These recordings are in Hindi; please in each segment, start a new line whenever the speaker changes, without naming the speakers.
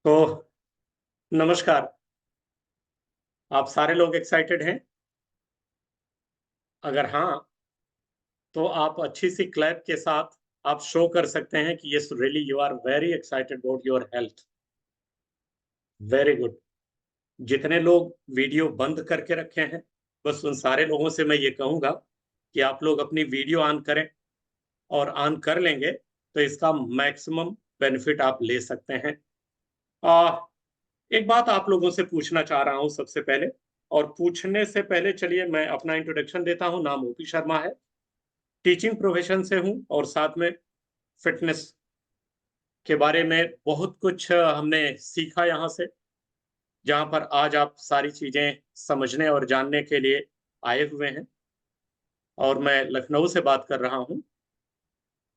तो नमस्कार। आप सारे लोग एक्साइटेड हैं? अगर हाँ, तो आप अच्छी सी क्लैप के साथ आप शो कर सकते हैं कि yes really you are very excited about your health. Very good. जितने लोग वीडियो बंद करके रखे हैं, बस उन सारे लोगों से मैं ये कहूंगा कि आप लोग अपनी वीडियो ऑन करें, और ऑन कर लेंगे तो इसका मैक्सिमम बेनिफिट आप ले सकते हैं। आ, एक बात आप लोगों से पूछना चाह रहा हूं सबसे पहले, और पूछने से पहले चलिए मैं अपना इंट्रोडक्शन देता हूं। नाम ओपी शर्मा है, टीचिंग प्रोफेशन से हूं, और साथ में फिटनेस के बारे में बहुत कुछ हमने सीखा यहाँ से, जहाँ पर आज आप सारी चीजें समझने और जानने के लिए आए हुए हैं। और मैं लखनऊ से बात कर रहा हूँ।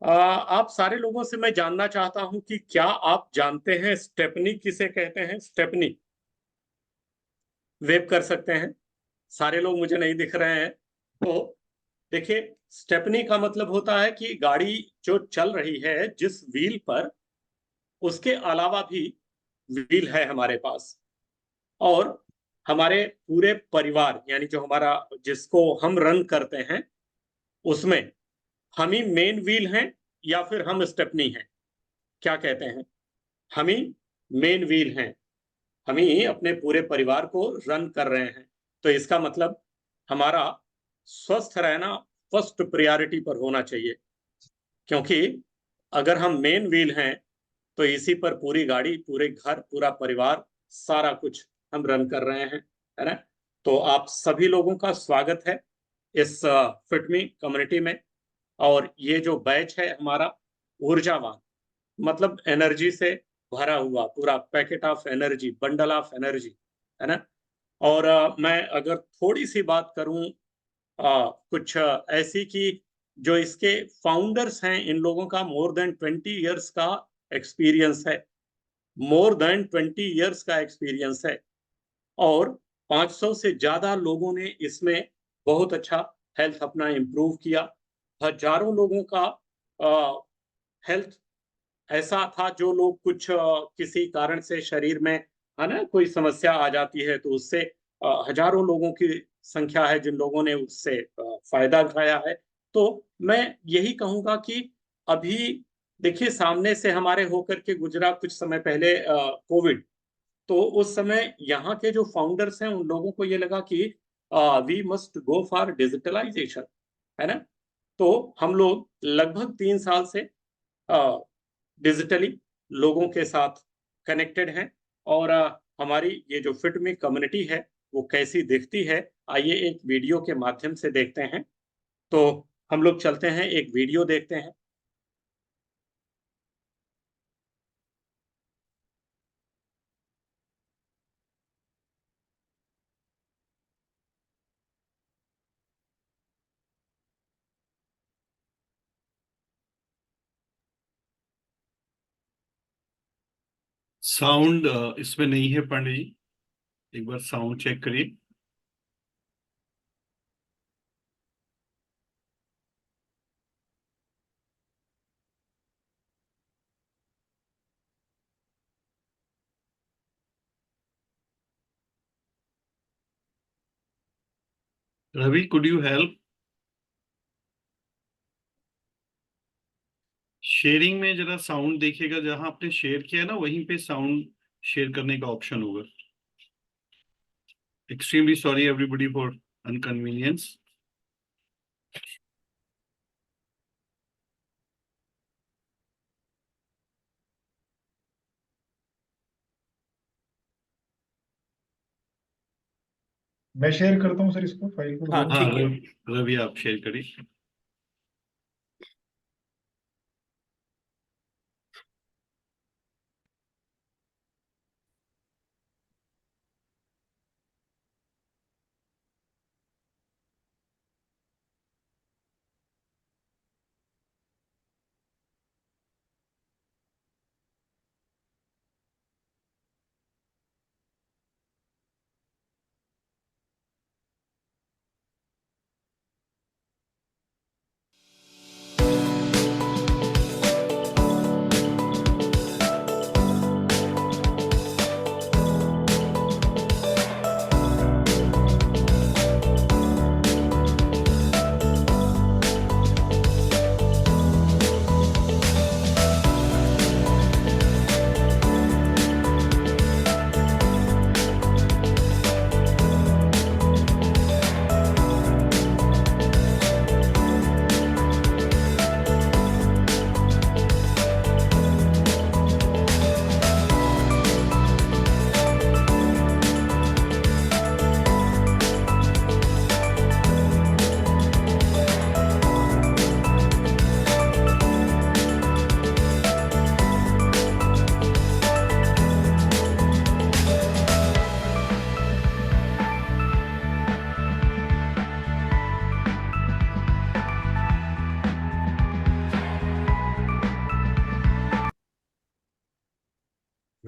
आप सारे लोगों से मैं जानना चाहता हूँ कि क्या आप जानते हैं स्टेपनी किसे कहते हैं? स्टेपनी वेव कर सकते हैं? सारे लोग मुझे नहीं दिख रहे हैं। तो देखिए, स्टेपनी का मतलब होता है कि गाड़ी जो चल रही है जिस व्हील पर, उसके अलावा भी व्हील है हमारे पास। और हमारे पूरे परिवार, यानी जो हमारा, जिसको हम रन करते हैं, उसमें हम ही मेन व्हील हैं या फिर हम स्टेपनी हैं? क्या कहते हैं? हम ही मेन व्हील हैं। हम ही अपने पूरे परिवार को रन कर रहे हैं। तो इसका मतलब हमारा स्वस्थ रहना फर्स्ट प्रायोरिटी पर होना चाहिए, क्योंकि अगर हम मेन व्हील हैं तो इसी पर पूरी गाड़ी, पूरे घर, पूरा परिवार, सारा कुछ हम रन कर रहे हैं, है ना? तो आप सभी लोगों का स्वागत है इस फिटमी कम्युनिटी में। और ये जो बैच है हमारा, ऊर्जावान, मतलब एनर्जी से भरा हुआ पूरा packet of energy, bundle of energy, है ना? और मैं अगर थोड़ी सी बात करूं कुछ ऐसी कि जो इसके फाउंडर्स हैं, इन लोगों का मोर देन 20 इयर्स का एक्सपीरियंस है। मोर देन 20 इयर्स का एक्सपीरियंस है। और 500 से ज्यादा लोगों ने इसमें बहुत अच्छा हेल्थ अपना इम्प्रूव किया। हजारों लोगों का हेल्थ ऐसा था, जो लोग कुछ किसी कारण से शरीर में, है ना, कोई समस्या आ जाती है, तो उससे हजारों लोगों की संख्या है जिन लोगों ने उससे फायदा उठाया है। तो मैं यही कहूंगा कि अभी देखिए, सामने से हमारे होकर के गुजरा कुछ समय पहले कोविड। तो उस समय यहाँ के जो फाउंडर्स हैं, उन लोगों को ये लगा कि we must go for digitalization, है ना? तो हम लोग लगभग 3 साल से डिजिटली लोगों के साथ कनेक्टेड हैं। और हमारी ये जो फिट मी कम्युनिटी है, वो कैसी दिखती है, आइए एक वीडियो के माध्यम से देखते हैं। तो हम लोग चलते हैं, एक वीडियो देखते हैं।
साउंड इसमें नहीं है पंडित जी। एक बार साउंड चेक करिए। Ravi, could you help? Sharing में जरा साउंड देखिएगा, जहां आपने शेयर किया है ना वहीं पे साउंड शेयर करने का ऑप्शन होगा। Extremely sorry everybody for inconvenience.
मैं शेयर करता हूँ सर, इसको फाइल को
हाँ,
दो
हाँ
मिनट।
ठीक है।
रवि, रवि आप शेयर करिए।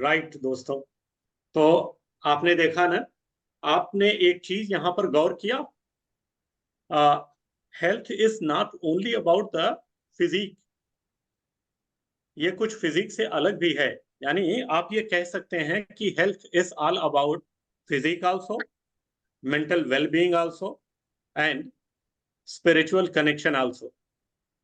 राइट दोस्तों। तो आपने देखा ना, आपने एक चीज यहाँ पर गौर किया, health is not only about the physique, ये कुछ फिजिक्स से अलग भी है। यानी आप ये कह सकते हैं कि health is all about physique also, mental wellbeing also, and spiritual connection also.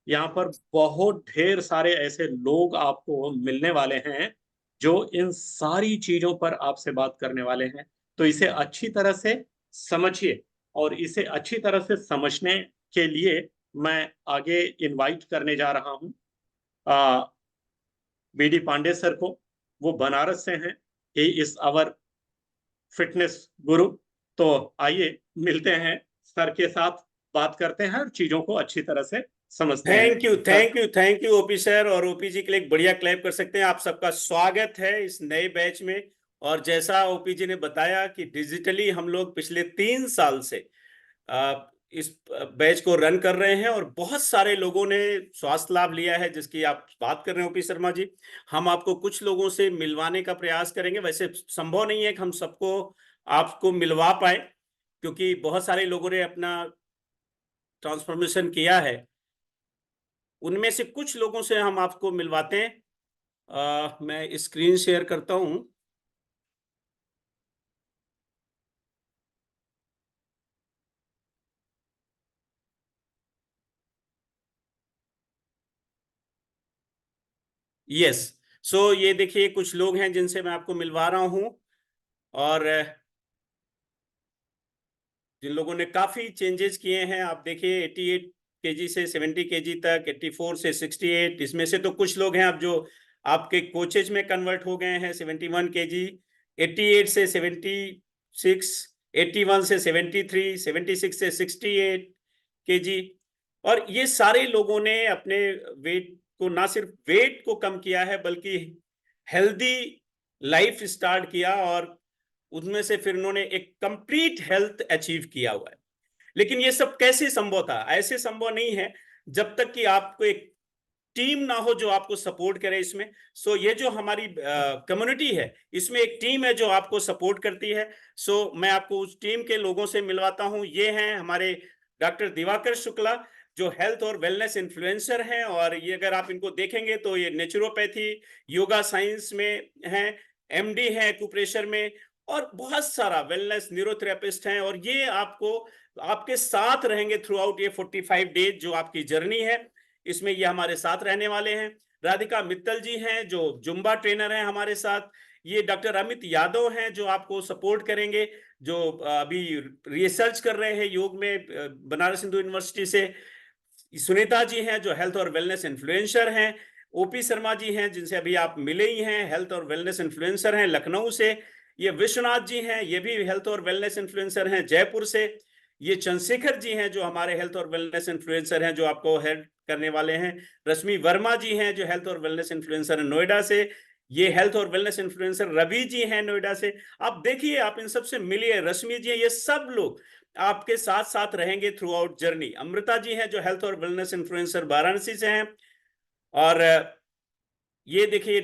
यहाँ पर बहुत ढेर सारे ऐसे लोग आपको मिलने वाले हैं जो इन सारी चीजों पर आपसे बात करने वाले हैं। तो इसे अच्छी तरह से समझिए, और इसे अच्छी तरह से समझने के लिए मैं आगे इनवाइट करने जा रहा हूँ बीडी पांडे सर को। वो बनारस से हैं, ही इज आवर फिटनेस गुरु। तो आइए मिलते हैं सर के साथ, बात करते हैं और चीजों को अच्छी तरह से समझते हैं।
Thank you,
sir,
thank you, thank you OP sir. और ओपी जी के लिए एक बढ़िया क्लैप कर सकते हैं। आप सबका स्वागत है इस नए बैच में। और जैसा ओपी जी ने बताया कि डिजिटली हम लोग पिछले 3 साल से इस बैच को रन कर रहे हैं और बहुत सारे लोगों ने स्वास्थ्य लाभ लिया है, जिसकी आप बात कर रहे हैं ओपी शर्मा जी। हम आपको कुछ लोगों से मिलवाने का प्रयास करेंगे। वैसे संभव नहीं है कि हम सबको आपको मिलवा पाए, क्योंकि बहुत सारे लोगों ने अपना ट्रांसफॉर्मेशन किया है। उनमें से कुछ लोगों से हम आपको मिलवाते हैं। मैं स्क्रीन शेयर करता हूं। यस, सो ये देखिए कुछ लोग हैं जिनसे मैं आपको मिलवा रहा हूं, और जिन लोगों ने काफी चेंजेस किए हैं। आप देखिए 88 केजी से 70 केजी तक, 84 से 68। इसमें से तो कुछ लोग हैं अब जो आपके कोचेज में कन्वर्ट हो गए हैं। 71 केजी, 88 से 76, 81 से 73, 76 से 68 केजी। और ये सारे लोगों ने अपने वेट को, ना सिर्फ वेट को कम किया है, बल्कि हेल्दी लाइफ स्टार्ट किया, और उनमें से फिर उन्होंने एक कंप्लीट हेल्थ अचीव किया हुआ है। लेकिन ये सब कैसे संभव था? ऐसे संभव नहीं है जब तक कि आपको एक टीम ना हो जो आपको सपोर्ट करे इसमें। सो ये जो हमारी कम्युनिटी है, इसमें एक टीम है जो आपको सपोर्ट करती है। सो मैं आपको उस टीम के लोगों से मिलवाता हूं। ये हैं हमारे डॉक्टर दिवाकर शुक्ला, जो हेल्थ और वेलनेस इन्फ्लुएंसर हैं। और ये अगर आप इनको देखेंगे तो ये नेचुरोपैथी, योगा साइंस में हैं, एमडी हैं एक्यूप्रेशर में, और बहुत सारा वेलनेस न्यूरोथेरेपिस्ट हैं। और ये आपको आपके साथ रहेंगे थ्रू आउट ये 45 डेज जो आपकी जर्नी है, इसमें ये हमारे साथ रहने वाले हैं। राधिका मित्तल जी हैं जो जुम्बा ट्रेनर हैं हमारे साथ। ये डॉक्टर अमित यादव हैं जो आपको सपोर्ट करेंगे, जो अभी रिसर्च कर रहे हैं योग में बनारस हिंदू यूनिवर्सिटी से। सुनीता जी हैं जो हेल्थ और वेलनेस इन्फ्लुएंसर हैं। ओपी शर्मा जी हैं जिनसे अभी आप मिले ही हैं, हेल्थ और वेलनेस इन्फ्लुएंसर हैं लखनऊ से। ये विश्वनाथ जी हैं, ये भी हेल्थ और वेलनेस इन्फ्लुएंसर हैं जयपुर से। ये चंद्रशेखर जी हैं जो हमारे हेल्थ और वेलनेस इन्फ्लुएंसर हैं, जो आपको हेल्प करने वाले हैं। रश्मि वर्मा जी हैं जो हेल्थ और वेलनेस इन्फ्लुएंसर हैं नोएडा से। ये हेल्थ और वेलनेस इन्फ्लुएंसर रवि जी हैं नोएडा से। आप देखिए, आप इन सबसे मिलिए। रश्मि जी हैं, ये सब लोग आपके साथ साथ रहेंगे through out journey. Amrita ji हैं जो हेल्थ और वेलनेस इन्फ्लुएंसर वाराणसी से हैं। और ये देखिए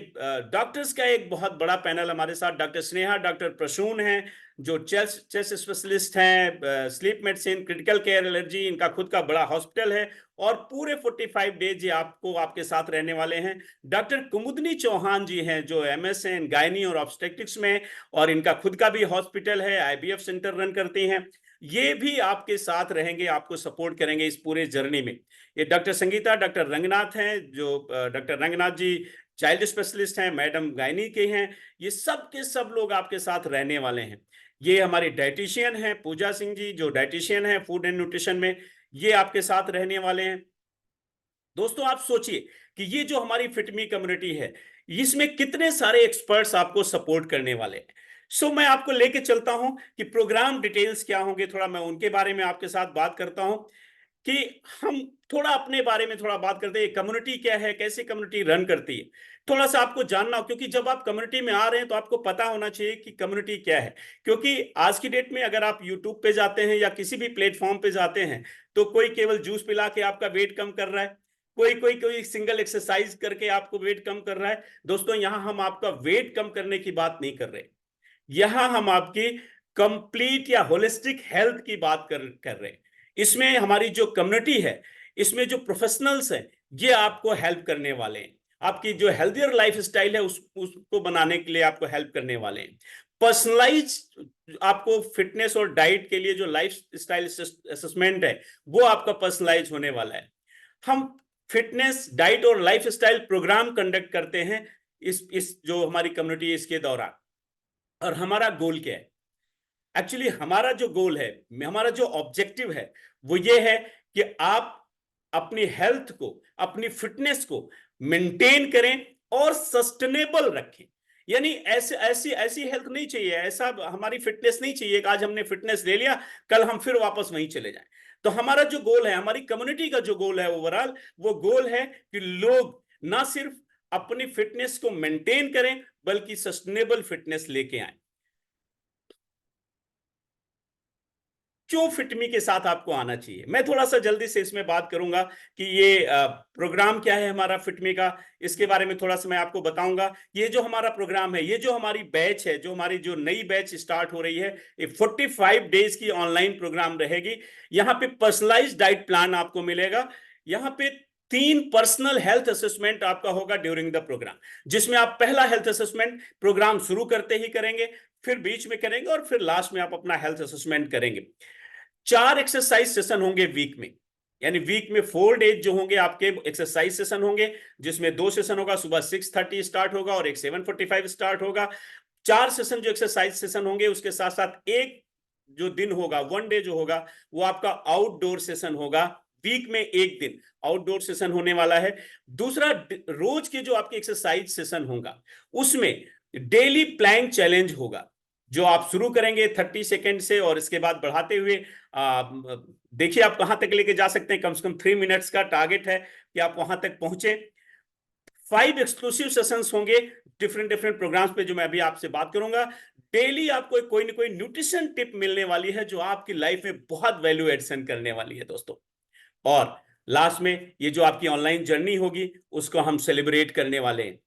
डॉक्टर्स का एक बहुत बड़ा पैनल हमारे साथ। डॉक्टर स्नेहा, डॉक्टर प्रसून हैं जो चेस्ट स्पेशलिस्ट हैं, sleep medicine, critical care, allergy, इनका खुद का बड़ा हॉस्पिटल है। और पूरे 45 डेज ये आपको आपके साथ रहने वाले हैं। डॉक्टर कुमुदनी चौहान जी हैं जो एमएस हैं गायनी और ऑब्स्टेट्रिक्स में, और इनका खुद का भी हॉस्पिटल है, आईवीएफ सेंटर रन करती हैं। ये भी आपके साथ रहेंगे, आपको सपोर्ट करेंगे इस पूरे जर्नी में। ये डॉक्टर संगीता, डॉक्टर रंगनाथ हैं जो डॉक्टर रंगनाथ जी चाइल्ड स्पेशलिस्ट हैं, मैडम गायनी के हैं। ये सब के सब लोग आपके साथ रहने वाले हैं। ये हमारी डाइटिशियन हैं पूजा सिंह जी जो डाइटिशियन हैं फूड एंड न्यूट्रिशन में, ये आपके साथ रहने वाले हैं। दोस्तों आप सोचिए कि ये जो हमारी फिटमी कम्युनिटी है, इसमें कितने सारे एक्सपर्ट्स आपको सपोर्ट करने वाले हैं। सो मैं आपको लेके चलता हूं कि प्रोग्राम डिटेल्स क्या होंगे, थोड़ा मैं उनके बारे में आपके साथ बात करता हूं, कि हम थोड़ा अपने बारे में थोड़ा बात करते हैं। कम्युनिटी क्या है, कैसे कम्युनिटी रन करती है, थोड़ा सा आपको जानना हो। क्योंकि जब आप कम्युनिटी में आ रहे हैं तो आपको पता होना चाहिए कि कम्युनिटी क्या है। क्योंकि आज की डेट में अगर आप यूट्यूब पे जाते हैं या किसी भी प्लेटफॉर्म पे जाते हैं, तो कोई केवल जूस पिला के आपका वेट कम कर रहा है, कोई सिंगल एक्सरसाइज करके आपको वेट कम कर रहा है। दोस्तों यहां हम आपका वेट कम करने की बात नहीं कर रहे, यहां हम आपकी कंप्लीट या होलिस्टिक हेल्थ की बात कर रहे हैं। इसमें हमारी जो कम्युनिटी है, इसमें जो प्रोफेशनल्स हैं, ये आपको हेल्प करने वाले हैं। आपकी जो हेल्थियर लाइफ स्टाइल है उसको बनाने के लिए आपको हेल्प करने वाले हैं। पर्सनलाइज आपको फिटनेस और डाइट के लिए जो लाइफ स्टाइल असेसमेंट है वो आपका पर्सनलाइज होने वाला है। हम फिटनेस, डाइट और लाइफ स्टाइल प्रोग्राम कंडक्ट करते हैं इस जो हमारी कम्युनिटी है इसके दौरान। और हमारा गोल क्या है? एक्चुअली हमारा जो गोल है, हमारा जो ऑब्जेक्टिव है वो ये है कि आप अपनी हेल्थ को, अपनी फिटनेस को मेंटेन करें और सस्टेनेबल रखें। यानी ऐसी हेल्थ नहीं चाहिए, ऐसा हमारी फिटनेस नहीं चाहिए कि आज हमने फिटनेस ले लिया कल हम फिर वापस वहीं चले जाएं। तो हमारा जो गोल है, हमारी कम्युनिटी का जो गोल है ओवरऑल, वो गोल है कि लोग ना सिर्फ अपनी फिटनेस को मेंटेन करें बल्कि सस्टेनेबल फिटनेस लेके आए। क्यों फिटमी के साथ आपको आना चाहिए, मैं थोड़ा सा जल्दी से इसमें बात करूंगा कि ये प्रोग्राम क्या है हमारा फिटमी का, इसके बारे में थोड़ा सा मैं आपको बताऊंगा। ये जो हमारा प्रोग्राम है, ये जो हमारी बैच है, जो हमारी जो नई बैच स्टार्ट हो रही है, ये 45 डेज की ऑनलाइन प्रोग्राम रहेगी। यहाँ पे पर्सनलाइज्ड डाइट प्लान आपको मिलेगा। यहाँ पे 3 पर्सनल हेल्थ असेसमेंट आपका होगा ड्यूरिंग द प्रोग्राम, जिसमें आप पहला हेल्थ असेसमेंट प्रोग्राम शुरू करते ही करेंगे, फिर बीच में करेंगे और फिर लास्ट में आप अपना हेल्थ असेसमेंट करेंगे। 4 एक्सरसाइज सेशन होंगे वीक में, यानी वीक में 4 डेज जो होंगे आपके एक्सरसाइज सेशन होंगे, जिसमें 2 सेशन होगा, सुबह 6:30 स्टार्ट होगा और एक 7:45 स्टार्ट होगा। 4 सेशन जो एक्सरसाइज सेशन होंगे, उसके साथ साथ एक जो दिन होगा, 1 डे जो होगा, वो आपका आउटडोर सेशन होगा। वीक में एक दिन आउटडोर सेशन होने वाला है। दूसरा, रोज के जो आपके एक्सरसाइज सेशन होगा उसमें डेली प्लैंक चैलेंज होगा, जो आप शुरू करेंगे 30 सेकेंड से और इसके बाद बढ़ाते हुए देखिए आप कहां तक लेके जा सकते हैं। कम से कम 3 मिनट्स का टारगेट है कि आप वहां तक पहुंचे। 5 एक्सक्लूसिव सेशंस होंगे डिफरेंट प्रोग्राम्स पे, जो मैं अभी आपसे बात करूंगा। डेली आपको कोई ना कोई न्यूट्रिशन टिप मिलने वाली है जो आपकी लाइफ में बहुत वैल्यू एडिशन करने वाली है दोस्तों। और लास्ट में ये जो आपकी ऑनलाइन जर्नी होगी उसको हम सेलिब्रेट करने वाले हैं।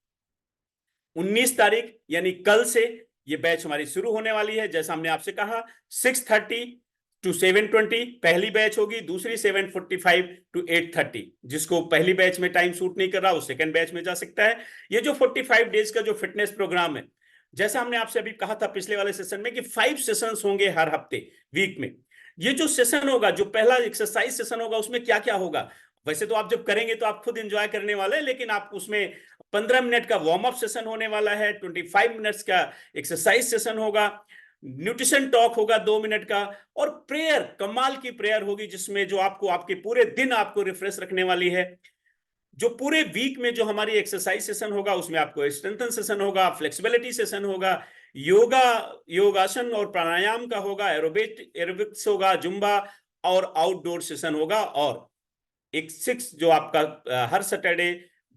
19 तारीख यानी कल से ये बैच हमारी शुरू होने वाली है। जैसा हमने आपसे कहा, 6:30 to 7:20 पहली बैच होगी, दूसरी 7:45 to 8:30। जिसको पहली बैच में टाइम सूट नहीं कर रहा वो सेकंड बैच में जा सकता है। ये जो 45 डेज का जो फिटनेस प्रोग्राम है, जैसा हमने आपसे अभी कहा था पिछले वाले सेशन में कि 5 सेशंस होंगे हर हफ्ते वीक में। ये जो सेशन होगा, जो पहला एक्सरसाइज सेशन होगा, उसमें क्या क्या होगा, वैसे तो आप जब करेंगे तो आप खुद एंजॉय करने वाले हैं, लेकिन आप उसमें 15 मिनट का वार्म अप सेशन होने वाला है, 25 मिनट्स का एक्सरसाइज सेशन होगा, न्यूट्रिशन टॉक होगा 2 मिनट का, और प्रेयर, कमाल की प्रेयर होगी जिसमें जो आपको आपके पूरे दिन आपको रिफ्रेश रखने वाली है। जो पूरे वीक में जो हमारी एक्सरसाइज सेशन होगा उसमें आपको स्ट्रेंथन सेशन होगा, फ्लेक्सिबिलिटी सेशन होगा, योगासन और प्राणायाम का होगा, एरोबिक्स होगा, जुम्बा और आउटडोर सेशन होगा, और एक 6 जो आपका हर सैटरडे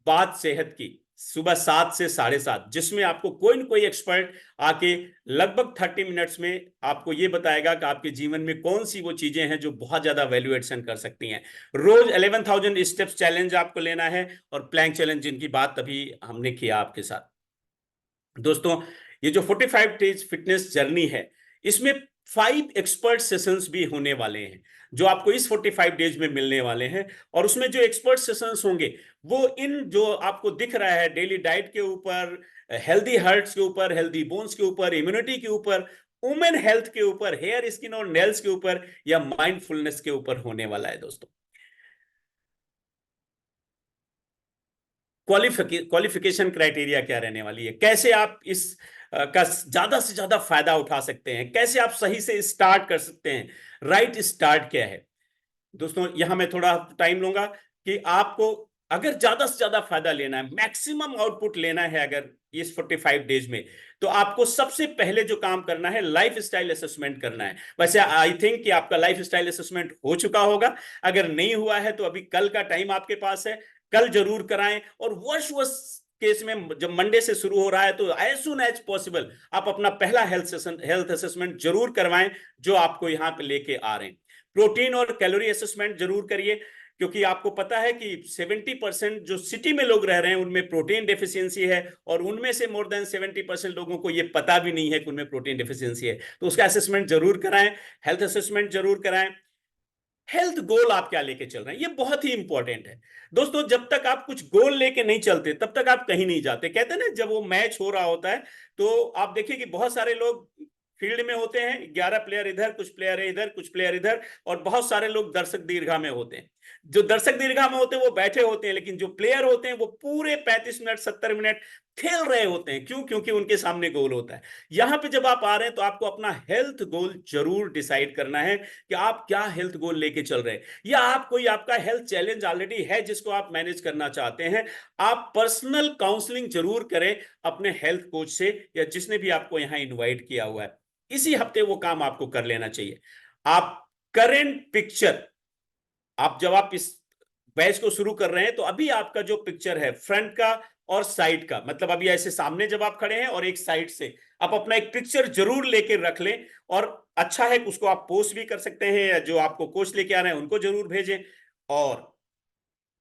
बात सेहत की सुबह 7 से 7:30, जिसमें आपको कोई न कोई एक्सपर्ट आके लगभग 30 मिनट्स में आपको ये बताएगा कि आपके जीवन में कौन सी वो चीजें हैं जो बहुत ज्यादा वैल्यू एडिशन कर सकती हैं। रोज 11,000 स्टेप्स चैलेंज आपको लेना है, और प्लैंक चैलेंज जिनकी बात अभी हमने किया आपके साथ। दोस्तों ये जो 45 डेज फिटनेस जर्नी है, इसमें 5 एक्सपर्ट सेशंस भी होने वाले हैं जो आपको इस 45 डेज में मिलने वाले हैं। और उसमें जो एक्सपर्ट सेशंस होंगे वो इन जो आपको दिख रहा है डेली डाइट के ऊपर, हेल्दी हार्ट्स के ऊपर, हेल्दी बोन्स के ऊपर, इम्यूनिटी के ऊपर, वुमेन हेल्थ के ऊपर, हेयर, स्किन और नेल्स के ऊपर, या माइंडफुलनेस के ऊपर होने वाला है। दोस्तों क्वालिफिकेशन क्राइटेरिया क्या रहने वाली है, कैसे आप इस का ज्यादा से ज्यादा फायदा उठा सकते हैं, कैसे आप सही से स्टार्ट कर सकते हैं, राइट स्टार्ट क्या है। दोस्तों यहां मैं थोड़ा टाइम लूंगा कि आपको अगर ज्यादा से ज्यादा फायदा लेना है, मैक्सिमम आउटपुट लेना है अगर इस 45 डेज में, तो आपको सबसे पहले जो काम करना है लाइफ स्टाइल असेसमेंट करना है। वैसे आई थिंक कि आपका लाइफ स्टाइल असेसमेंट हो चुका होगा, अगर नहीं हुआ है तो अभी कल का टाइम आपके पास है, कल जरूर कराएं। और वर्ष केस में जब मंडे से शुरू हो रहा है तो एज सुन एज पॉसिबल आप अपना पहला हेल्थ असेसमेंट जरूर करवाएं जो आपको यहां पे लेके आ रहे हैं। प्रोटीन और कैलोरी असेसमेंट जरूर करिए। क्योंकि आपको पता है कि 70% जो सिटी में लोग रह रहे हैं उनमें प्रोटीन डेफिशिएंसी है, और उनमें से मोर देन 70% लोगों को ये पता भी नहीं है कि उनमें प्रोटीन डेफिशिएंसी है। तो उसका असेसमेंट जरूर कराएं, हेल्थ असेसमेंट जरूर कराएं। हेल्थ गोल आप क्या लेके चल रहे हैं, ये बहुत ही इंपॉर्टेंट है दोस्तों। जब तक आप कुछ गोल लेके नहीं चलते तब तक आप कहीं नहीं जाते। कहते हैं ना, जब वो मैच हो रहा होता है तो आप देखिए कि बहुत सारे लोग फील्ड में होते हैं, 11 प्लेयर इधर, कुछ प्लेयर इधर, कुछ प्लेयर इधर, और बहुत सारे लोग दर्शक दीर्घा में होते हैं। जो दर्शक दीर्घा में होते हैं वो बैठे होते हैं, लेकिन जो प्लेयर होते हैं वो पूरे 35 मिनट 70 मिनट खेल रहे होते हैं। क्यों? क्योंकि उनके सामने गोल होता है। यहां पे जब आप आ रहे हैं तो आपको अपना हेल्थ गोल जरूर डिसाइड करना है कि आप क्या हेल्थ गोल लेके चल रहे हैं, या आप कोई आपका हेल्थ चैलेंज ऑलरेडी है जिसको आप मैनेज करना चाहते हैं। आप पर्सनल काउंसलिंग जरूर करें अपने हेल्थ कोच से, या जिसने भी आपको यहां इनवाइट किया हुआ है। इसी हफ्ते वो काम आपको कर लेना चाहिए। आप करेंट पिक्चर, आप जब आप इस बैच को शुरू कर रहे हैं तो अभी आपका जो पिक्चर है फ्रंट का और साइड का, मतलब अभी ऐसे सामने जब आप खड़े हैं और एक साइड से, आप अपना एक पिक्चर जरूर लेके रख लें। और अच्छा है उसको आप पोस्ट भी कर सकते हैं, या जो आपको कोच लेके आ रहे हैं उनको जरूर भेजें। और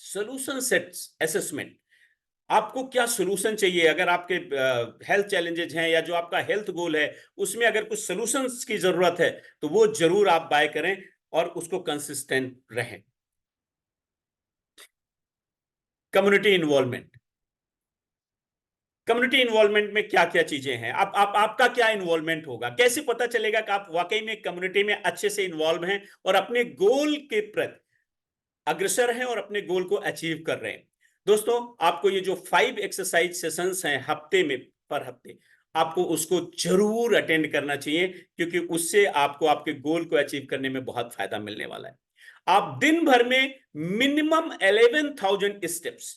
सोल्यूशन सेट्स असेसमेंट, आपको क्या सोल्यूशन चाहिए, अगर आपके हेल्थ चैलेंजेस हैं या जो आपका हेल्थ गोल है उसमें अगर कुछ सोल्यूशंस की जरूरत है तो वो जरूर आप बाय करें और उसको कंसिस्टेंट रहें। कम्युनिटी इन्वॉल्वमेंट, कम्युनिटी इन्वॉल्वमेंट में क्या क्या चीजें हैं, आपका क्या इन्वॉल्वमेंट होगा, कैसे पता चलेगा कि आप वाकई में कम्युनिटी में अच्छे से इन्वॉल्व हैं और अपने गोल के प्रति अग्रसर हैं और अपने गोल को अचीव कर रहे हैं। दोस्तों, आपको ये जो 5 एक्सरसाइज सेशंस हैं हफ्ते में, पर हफ्ते, आपको उसको जरूर अटेंड करना चाहिए, क्योंकि उससे आपको आपके गोल को अचीव करने में बहुत फायदा मिलने वाला है। आप दिन भर में मिनिमम 11,000 स्टेप्स,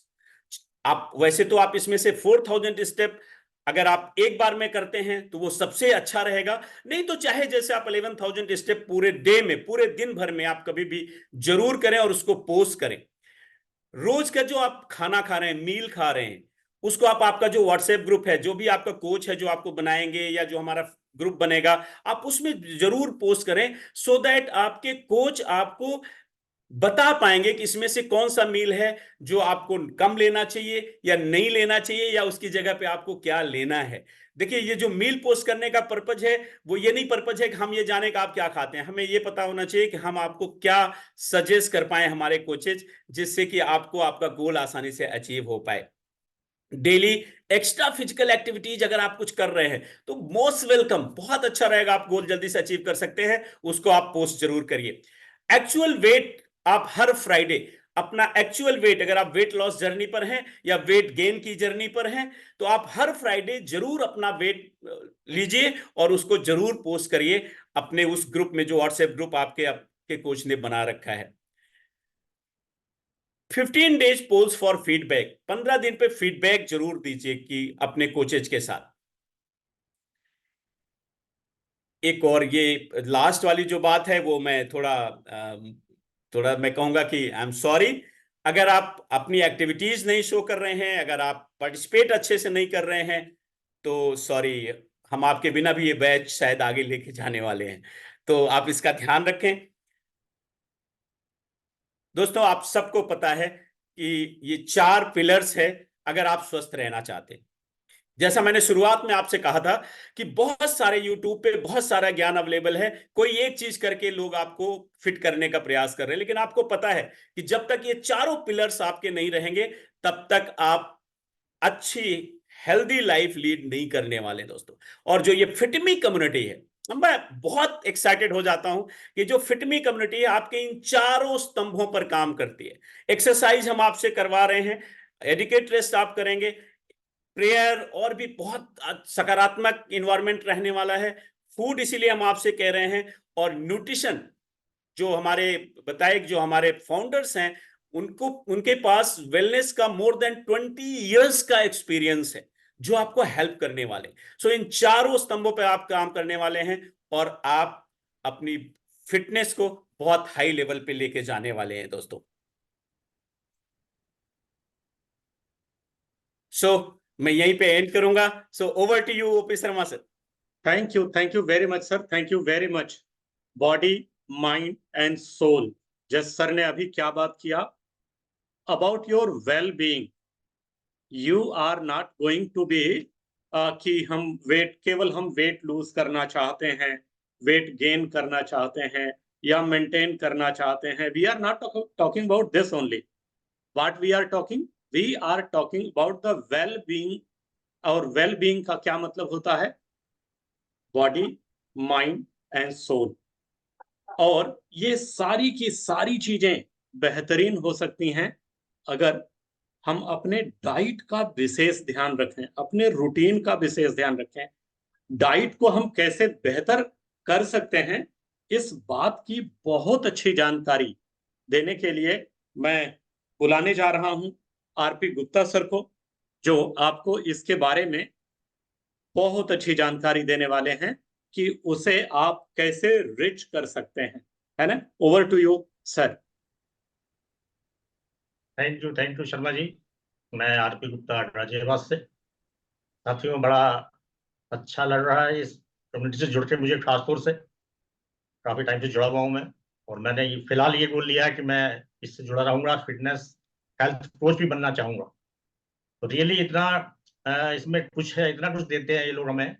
आप वैसे तो आप इसमें से 4,000 स्टेप अगर आप एक बार में करते हैं तो वो सबसे अच्छा रहेगा। नहीं तो चाहे जैसे आप 11,000 स्टेप पूरे डे में, पूरे दिन भर में आप कभी भी जरूर करें और उसको पोस्ट करें। रोज का जो आप खाना खा रहे हैं, मील खा रहे हैं, उसको आप, आपका जो व्हाट्सएप ग्रुप है, जो भी आपका कोच है जो आपको बनाएंगे, या जो हमारा ग्रुप बनेगा, आप उसमें जरूर पोस्ट करें, सो दैट आपके कोच आपको बता पाएंगे कि इसमें से कौन सा मील है जो आपको कम लेना चाहिए या नहीं लेना चाहिए, या उसकी जगह पे आपको क्या लेना है। देखिए, ये जो मील पोस्ट करने का पर्पज है वो ये नहीं पर्पज है कि हम ये जाने का आप क्या खाते हैं, हमें ये पता होना चाहिए कि हम आपको क्या सजेस्ट कर पाए हमारे कोचेज, जिससे कि आपको आपका गोल आसानी से अचीव हो पाए। डेली एक्स्ट्रा फिजिकल एक्टिविटीज अगर आप कुछ कर रहे हैं तो मोस्ट वेलकम, बहुत अच्छा रहेगा, आप गोल जल्दी से अचीव कर सकते हैं, उसको आप पोस्ट जरूर करिए। एक्चुअल वेट, आप हर फ्राइडे अपना एक्चुअल वेट, अगर आप वेट लॉस जर्नी पर हैं या वेट गेन की जर्नी पर हैं, तो आप हर फ्राइडे जरूर अपना वेट लीजिए और उसको जरूर पोस्ट करिए अपने उस ग्रुप में, जो व्हाट्सएप ग्रुप आपके कोच ने बना रखा है। 15 डेज पोल्स फॉर फीडबैक, 15 दिन पे फीडबैक जरूर दीजिए कि अपने कोचेज के साथ। एक और ये लास्ट वाली जो बात है वो मैं थोड़ा मैं कहूंगा कि आई एम सॉरी, अगर आप अपनी एक्टिविटीज नहीं शो कर रहे हैं, अगर आप पार्टिसिपेट अच्छे से नहीं कर रहे हैं, तो सॉरी, हम आपके बिना भी ये बैच शायद आगे लेके जाने वाले हैं, तो आप इसका ध्यान रखें। दोस्तों, आप सबको पता है कि ये 4 पिलर्स है अगर आप स्वस्थ रहना चाहते हैं। जैसा मैंने शुरुआत में आपसे कहा था कि बहुत सारे YouTube पे बहुत सारा ज्ञान अवेलेबल है, कोई एक चीज करके लोग आपको फिट करने का प्रयास कर रहे हैं, लेकिन आपको पता है कि जब तक ये चारों पिलर्स आपके नहीं रहेंगे तब तक आप अच्छी हेल्दी लाइफ लीड नहीं करने वाले दोस्तों। और जो ये फिटमी कम्युनिटी है, मैं बहुत एक्साइटेड हो जाता हूं कि जो फिटमी कम्युनिटी है आपके इन चारों स्तंभों पर काम करती है। एक्सरसाइज हम आपसे करवा रहे हैं, एडिकेट रेस्ट आप करेंगे, प्रेयर, और भी बहुत सकारात्मक इन्वायरमेंट रहने वाला है, फूड इसीलिए हम आपसे कह रहे हैं, और न्यूट्रिशन जो हमारे बताए, जो हमारे फाउंडर्स हैं उनके पास वेलनेस का मोर देन 20 इयर्स का एक्सपीरियंस है जो आपको हेल्प करने वाले। सो इन चारों स्तंभों पर आप काम करने वाले हैं और आप अपनी फिटनेस को बहुत हाई लेवल पे लेके जाने वाले हैं दोस्तों। सो मैं यहीं पे एंड करूंगा। So over to you OP Sharma sir.
Thank you very much sir, thank you very much. Body, mind and soul, जस सर ने अभी क्या बात किया about your well being, you are not going to be कि केवल हम वेट लूज करना चाहते हैं, वेट गेन करना चाहते हैं या मेंटेन करना चाहते हैं। We are not talking about this only. What we are talking, we are talking about the well being. और वेल बीइंग का क्या मतलब होता है? Body, mind and soul. और ये सारी की सारी चीजें बेहतरीन हो सकती हैं अगर हम अपने डाइट का विशेष ध्यान रखें, अपने रूटीन का विशेष ध्यान रखें। डाइट को हम कैसे बेहतर कर सकते हैं, इस बात की बहुत अच्छी जानकारी देने के लिए मैं बुलाने जा रहा हूं आरपी गुप्ता सर को, जो आपको इसके बारे में बहुत अच्छी जानकारी देने वाले हैं कि उसे आप कैसे रिच कर सकते हैं, है ना? Over to you sir.
Thank you Sharma ji. मैं आरपी गुप्ता गाजियाबाद से। साथियों, बड़ा अच्छा लग रहा है इस कम्युनिटी से जुड़ के, मुझे खासतौर से काफी टाइम से जुड़ा हुआ हूँ मैं। और मैंने फिलहाल ये गोल लिया है कि मैं इससे जुड़ा रहूंगा, फिटनेस हेल्थ कोच भी बनना चाहूंगा। तो रियली इतना इसमें कुछ है, इतना कुछ देते हैं ये लोग हमें।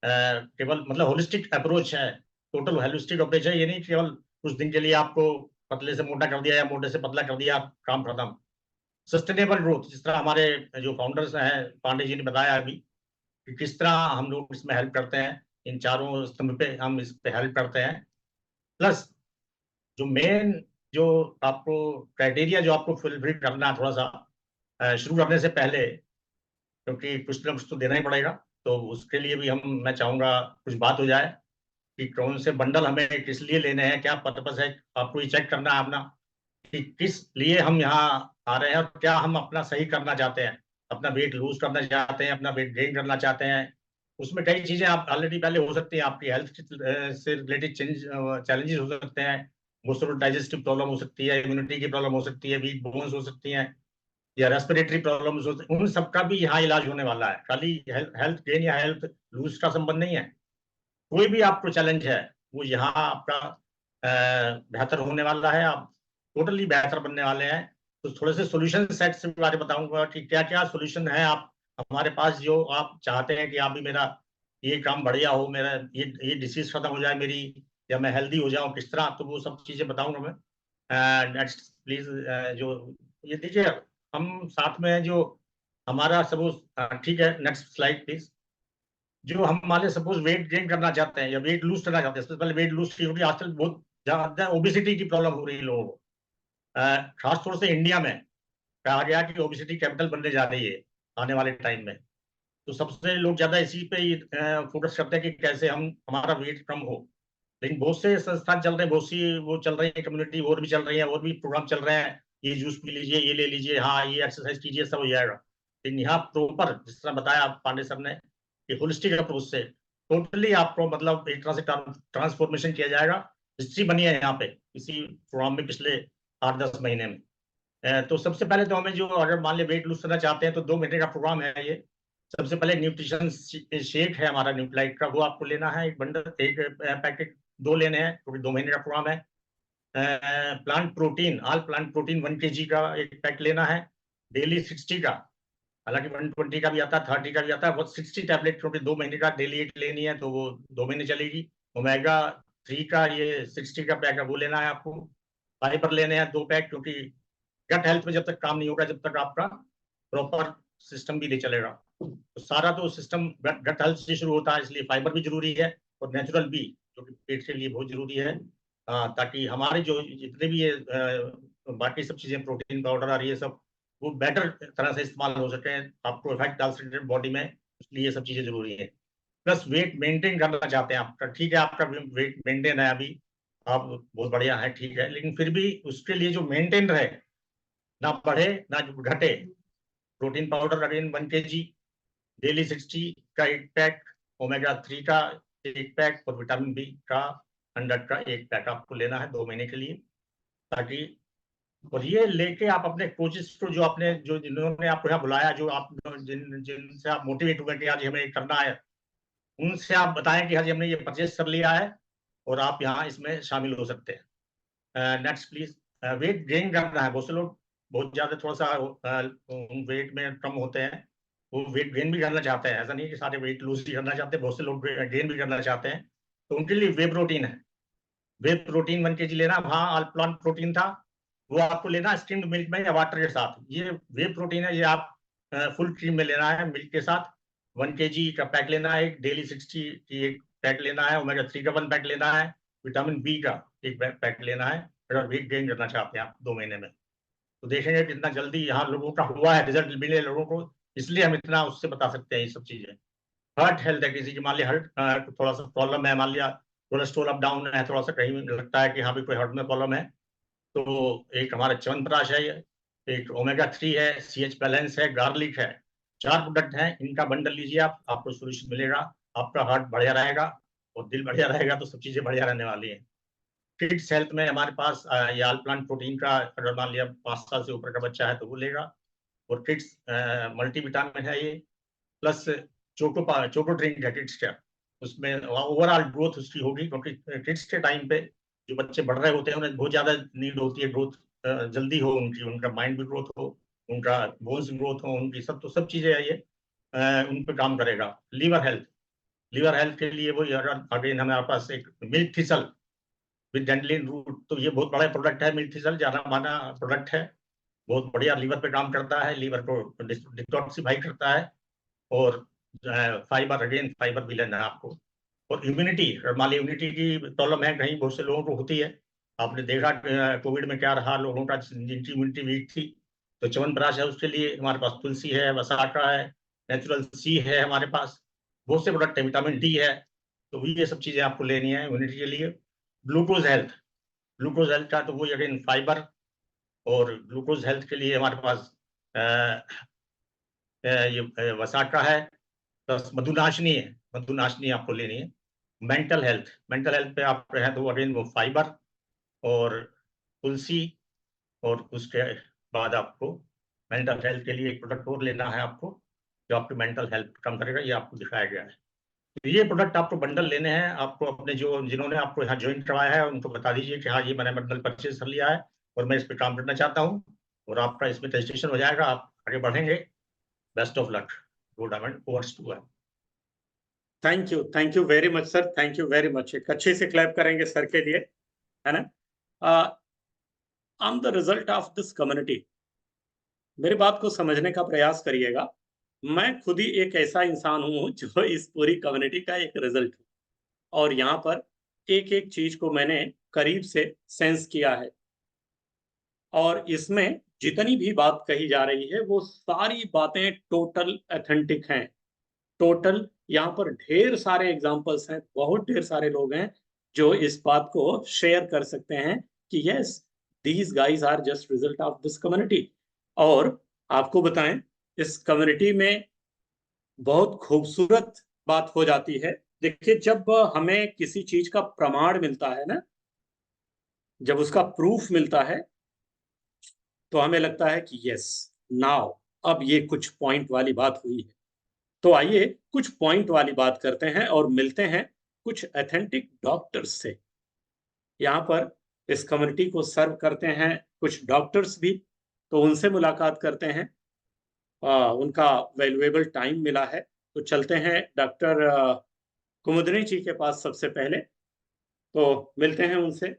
केवल मतलब होलिस्टिक अप्रोच है, टोटल होलिस्टिक अप्रोच है। ये नहीं केवल कुछ दिन के लिए आपको पतले से मोटा कर दिया या मोटे से पतला कर दिया, काम खत्म। सस्टेनेबल ग्रोथ, जिस तरह हमारे जो फाउंडर्स हैं पांडे जी ने बताया अभी कि किस तरह हम लोग इसमें हेल्प करते हैं, इन चारों स्तंभ पे हम इस पे हेल्प करते हैं। प्लस जो मेन जो आपको क्राइटेरिया जो आपको फुलफिल करना है थोड़ा सा शुरू करने से पहले, क्योंकि कुछ ना कुछ तो देना ही पड़ेगा, तो उसके लिए भी मैं चाहूंगा कुछ बात हो जाए कि कौन से बंडल हमें किस लिए लेने हैं, क्या पर्पस है। आपको ये चेक करना है अपना कि किस लिए हम यहाँ आ रहे हैं और क्या हम अपना सही करना चाहते हैं। अपना वेट लूज करना चाहते हैं, अपना वेट गेन करना चाहते हैं। उसमें कई चीजें आप ऑलरेडी पहले हो सकती हैं, आपकी हेल्थ से रिलेटेड चैलेंजेस हो सकते हैं, डाइजेस्टिव प्रॉब्लम हो सकती है, इम्यूनिटी की प्रॉब्लम हो सकती है, वीक बोन्स हो सकती हैं, या रेस्पिरेटरी प्रॉब्लम्स होते हैं। उन सबका भी यहाँ इलाज होने वाला है। खाली हेल्थ गेन या हेल्थ लूज का संबंध नहीं है। कोई भी आपको चैलेंज है वो यहाँ आपका बेहतर होने वाला है, आप टोटली बेहतर बनने वाले हैं। तो थोड़े से सॉल्यूशन सेट के बारे में बताऊंगा कि क्या क्या सॉल्यूशन है आप हमारे पास, जो आप चाहते हैं कि आप भी मेरा ये काम बढ़िया हो, मेरा ये डिसीज खत्म हो जाए मेरी, या मैं हेल्दी हो जाऊं किस तरह, तो वो सब चीजें बताऊंगा मैं। नेक्स्ट प्लीज, जो ये दीजिए, हम साथ में हैं जो हमारा सपोज, ठीक है, नेक्स्ट स्लाइड प्लीज। जो हम मान सपोज वेट गेन करना चाहते हैं या वेट लूज करना चाहते हैं, सबसे पहले वेट लूज की, क्योंकि आजकल बहुत ज्यादा ओबिसिटी की प्रॉब्लम हो रही है लोगों को, खासतौर से इंडिया में कहा गया कि ओबिसिटी कैपिटल बनने जा रही है आने वाले टाइम में। तो सबसे लोग ज्यादा इसी पे ही फोकस करते हैं कि कैसे हमारा वेट कम हो। लेकिन बहुत से संस्थान चल रहे हैं, बहुत सी वो चल रही है कम्युनिटी, और भी चल रही है, और भी प्रोग्राम चल रहे हैं, ये जूस पी लीजिए, ये ले लीजिए, हाँ ये एक्सरसाइज कीजिए, सब हो जाएगा। लेकिन यहाँ प्रॉपर, जिस तरह बताया आप पांडे सर ने, कि होलिस्टिक अप्रोच से टोटली आपको मतलब एक तरह से ट्रांसफॉर्मेशन किया जाएगा। हिस्ट्री बनी है यहाँ पे इसी प्रोग्राम में पिछले 8-10 महीने में। तो सबसे पहले तो हमें जो, अगर मान लिया वेट लूज करना चाहते हैं, तो 2 महीने का प्रोग्राम है ये। सबसे पहले न्यूट्रिशन शेक है हमारा न्यूट्राइट का, वो आपको लेना है, एक बंडल, एक पैकेट 2 लेने हैं, क्योंकि 2 महीने का प्रोग्राम है। Plant protein, all plant protein 1 kg का एक पैक लेना है, डेली 60 का। हालांकि 120 का भी आता है, 30 का भी आता है, वो 60 टैबलेट, क्योंकि 2 महीने का डेली एक लेनी है, तो वो 2 महीने चलेगी। ओमेगा 3 का ये 60 का पैक है, वो लेना है आपको। फाइबर लेने हैं 2 पैक, क्योंकि गट हेल्थ में जब तक काम नहीं होगा, जब तक आपका प्रॉपर सिस्टम भी नहीं चलेगा। तो सारा तो सिस्टम गट हेल्थ से शुरू होता है, इसलिए फाइबर भी जरूरी है, और नेचुरल भी, जो कि पेट के लिए बहुत जरूरी है, ताकि हमारे जो जितने भी ये बाकी सब चीजें, प्रोटीन पाउडर और ये सब, वो बेटर तरह से इस्तेमाल हो सके, आपको इफेक्ट डाल सके बॉडी में, इसलिए ये सब चीजें जरूरी है। प्लस वेट मेंटेन करना चाहते हैं आपका, ठीक है, आपका वेट मेंटेन है अभी, आप बहुत बढ़िया है, ठीक है, लेकिन फिर भी उसके लिए जो मेंटेन रहे, ना बढ़े ना घटे। Protein powder again 1 kg, daily 60 का एक पैक, ओमेगा 3 का एक पैक, और विटामिन बी का 100 का एक पैक आपको लेना है 2 महीने के लिए, ताकि, और ये लेके आप अपने कोचेस को, जो आपने, जो जिन्होंने आपको यहाँ बुलाया, जो आप जिनसे आप मोटिवेट हुए कि आज हमें करना है, उनसे आप बताएं कि आज हमने ये परचेज कर लिया है और आप यहाँ इसमें शामिल हो सकते हैं। Next please. वेट गेन करना है, बहुत से लोग बहुत ज्यादा थोड़ा सा वेट में कम होते हैं, वो वेट गेन भी करना चाहते हैं। ऐसा नहीं कि सारे वेट लूज ही करना चाहते हैं, बहुत से लोग गेन भी करना चाहते हैं, तो उनके लिए वे प्रोटीन है। वे प्रोटीन 1 kg लेना, वहाँ ऑल प्लांट प्रोटीन था, वो आपको लेना स्टीम्ड मिल्क में या वाटर के साथ। ये वे प्रोटीन है, ये आप फुल क्रीम में लेना है मिल्क के साथ। 1 kg का पैक लेना है, एक डेली 60 की एक पैक लेना है, ओमेगा 3 का 1 पैक लेना है, विटामिन बी का एक पैक लेना है, अगर वेट गेन करना चाहते हैं आप 2 महीने में। तो देखेंगे कितना जल्दी यहाँ लोगों का हुआ है, रिजल्ट मिले लोगों को, इसलिए हम इतना उससे बता सकते हैं ये सब चीजें। हार्ट हेल्थ है, किसी की मान लिया हार्ट थोड़ा सा प्रॉब्लम है, मान लिया कोलेस्ट्रॉल अप डाउन है, थोड़ा सा कहीं लगता है कि हाँ भी कोई हार्ट में प्रॉब्लम है, तो एक हमारा च्यवनप्राश है, एक ओमेगा 3 है, CH बैलेंस है, गार्लिक है, 4 प्रोडक्ट हैं, इनका बंडल लीजिए आप, आपको सोल्यूशन मिलेगा, आपका हार्ट बढ़िया रहेगा और दिल बढ़िया रहेगा, तो सब चीजें बढ़िया रहने वाली हैं। किड्स हेल्थ में हमारे पास ये ऑल प्लांट प्रोटीन का, अगर मान लिया 5 साल से ऊपर का बच्चा है तो वो लेगा, और किड्स मल्टीविटामिन है ये, प्लस चोको ड्रिंक है किड्स का, उसमें ओवरऑल ग्रोथ उसकी होगी, क्योंकि किड्स के टाइम पे जो बच्चे बढ़ रहे होते हैं उन्हें बहुत ज्यादा नीड होती है ग्रोथ जल्दी हो उनकी, उनका माइंड भी ग्रोथ हो, उनका बोन्स ग्रोथ हो, उनकी सब चीजें ये उन पे काम करेगा। लीवर हेल्थ के लिए वो अगेन हमारे पास एक मिल्क थिसल विद डैंडलिन रूट, तो ये बहुत बड़ा प्रोडक्ट है, मिल्क थिसल जाना माना प्रोडक्ट है, बहुत बढ़िया लीवर पे काम करता है, लीवर को डिटॉक्सिफाई करता है, और फाइबर, अगेन फाइबर भी लेना है आपको। और इम्यूनिटी, मान ली इम्यूनिटी की प्रॉब्लम है कहीं, बहुत से लोगों को होती है, आपने देखा कोविड में क्या रहा, लोगों का जिनकी इम्यूनिटी वीक थी, तो च्यवनप्राश है, उसके लिए हमारे पास तुलसी है, वसाका है, नेचुरल सी है हमारे पास, बहुत से प्रोडक्ट है, विटामिन डी है, तो ये सब चीजें आपको लेनी है इम्यूनिटी के लिए। ग्लूकोज हेल्थ का तो वो अगेन फाइबर, और ग्लूकोज हेल्थ के लिए हमारे पास ये वसाका है, प्लस मधुनाशनी आपको लेनी है। मेंटल हेल्थ पे आप हैं तो अगेन वो फाइबर और तुलसी, और उसके बाद आपको मेंटल हेल्थ के लिए एक प्रोडक्ट और लेना है आपको, जो आपकी मेंटल हेल्थ कम करेगा, ये आपको दिखाया गया है। तो ये प्रोडक्ट आपको बंडल लेने हैं, आपको अपने जिन्होंने आपको यहाँ ज्वाइन करवाया है उनको बता दीजिए कि हाँ ये मैंने बंडल परचेज कर लिया है और मैं इस पर काम करना चाहता हूँ, और आपका इसमें रजिस्ट्रेशन हो जाएगा, आप आगे बढ़ेंगे। Best of luck, good overs to.
Thank you very much sir, thank you very much. एक अच्छे से क्लैप करेंगे सर के लिए, है ना। On the result of this community, मेरी बात को समझने का प्रयास करिएगा। मैं खुद ही एक ऐसा इंसान हूं जो इस पूरी कम्युनिटी का एक रिजल्ट हूं, और यहाँ पर एक एक चीज को मैंने करीब से सेंस किया है, और इसमें जितनी भी बात कही जा रही है वो सारी बातें टोटल ऑथेंटिक हैं। टोटल यहाँ पर ढेर सारे एग्जांपल्स हैं, बहुत ढेर सारे लोग हैं जो इस बात को शेयर कर सकते हैं कि yes, these guys are just result of this community. और आपको बताएं, इस कम्युनिटी में बहुत खूबसूरत बात हो जाती है। देखिए, जब हमें किसी चीज का प्रमाण मिलता है ना, जब उसका प्रूफ मिलता है, तो हमें लगता है कि यस, नाउ अब ये कुछ पॉइंट वाली बात हुई है। तो आइए कुछ पॉइंट वाली बात करते हैं और मिलते हैं कुछ ऑथेंटिक डॉक्टर्स से। यहाँ पर इस कम्युनिटी को सर्व करते हैं कुछ डॉक्टर्स भी, तो उनसे मुलाकात करते हैं। उनका वैल्यूएबल टाइम मिला है, तो चलते हैं डॉक्टर कुमुदनी जी के पास सबसे पहले, तो मिलते हैं उनसे।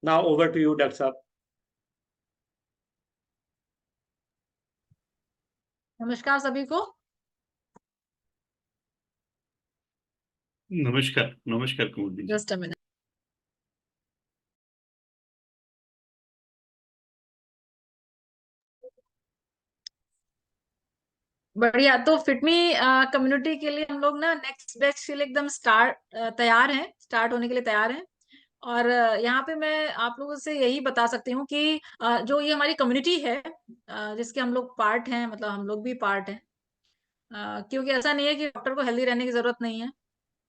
Now over to you doctor साहब।
नमस्कार सभी को।
नमस्कार, नमस्कार कुमुदनी जी।
Just a minute. बढ़िया। तो फिटमी कम्युनिटी के लिए हम लोग ना नेक्स्ट बैच के लिए एकदम स्टार्ट होने के लिए तैयार हैं। और यहाँ पे मैं आप लोगों से यही बता सकती हूँ कि जो ये हमारी कम्युनिटी है, जिसके हम लोग पार्ट हैं, मतलब हम लोग भी पार्ट हैं, क्योंकि ऐसा नहीं है कि डॉक्टर को हेल्दी रहने की जरूरत नहीं है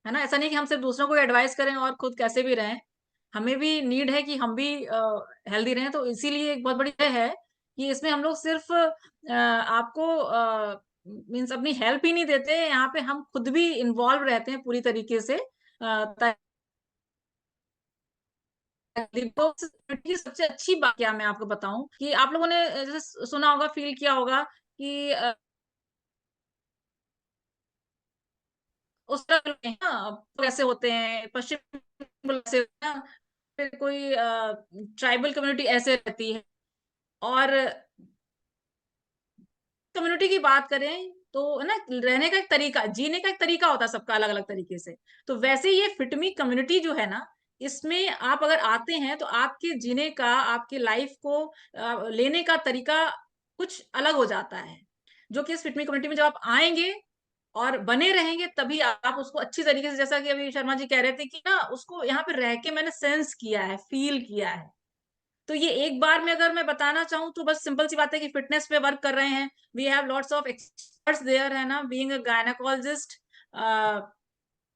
ना। ऐसा नहीं कि हम सिर्फ दूसरों को एडवाइस करें और खुद कैसे भी रहें, हमें भी नीड है कि हम भी हेल्दी रहें। तो इसीलिए एक बहुत बड़ी है कि इसमें हम लोग सिर्फ आपको मीन्स अपनी हेल्प ही नहीं देते, यहाँ पे हम खुद भी इन्वॉल्व रहते हैं पूरी तरीके से, की सबसे अच्छी बात क्या मैं आपको बताऊं कि आप लोगों ने जैसे सुना होगा, फील किया होगा कि उस तरह के कैसे होते हैं, पश्चिम बंगाल ऐसे होते हैं, फिर कोई ट्राइबल कम्युनिटी ऐसे रहती है, और कम्युनिटी की बात करें तो है ना, रहने का एक तरीका, जीने का एक तरीका होता है सबका अलग अलग तरीके से। तो वैसे ये फिटमी कम्युनिटी जो है ना, इसमें आप अगर आते हैं तो आपके जीने का, आपकी लाइफ को लेने का तरीका कुछ अलग हो जाता है, जो कि इस फिटमी कम्युनिटी में जब आप आएंगे और बने रहेंगे तभी आप उसको अच्छी तरीके से, जैसा कि अभी शर्मा जी कह रहे थे कि ना, उसको यहाँ पे रह के मैंने सेंस किया है, फील किया है। तो ये एक बार में अगर मैं बताना चाहूँ तो बस सिंपल सी बात है कि फिटनेस पे वर्क कर रहे हैं, we have lots of experts there, है ना, बीइंग अ गायनेकोलॉजिस्ट।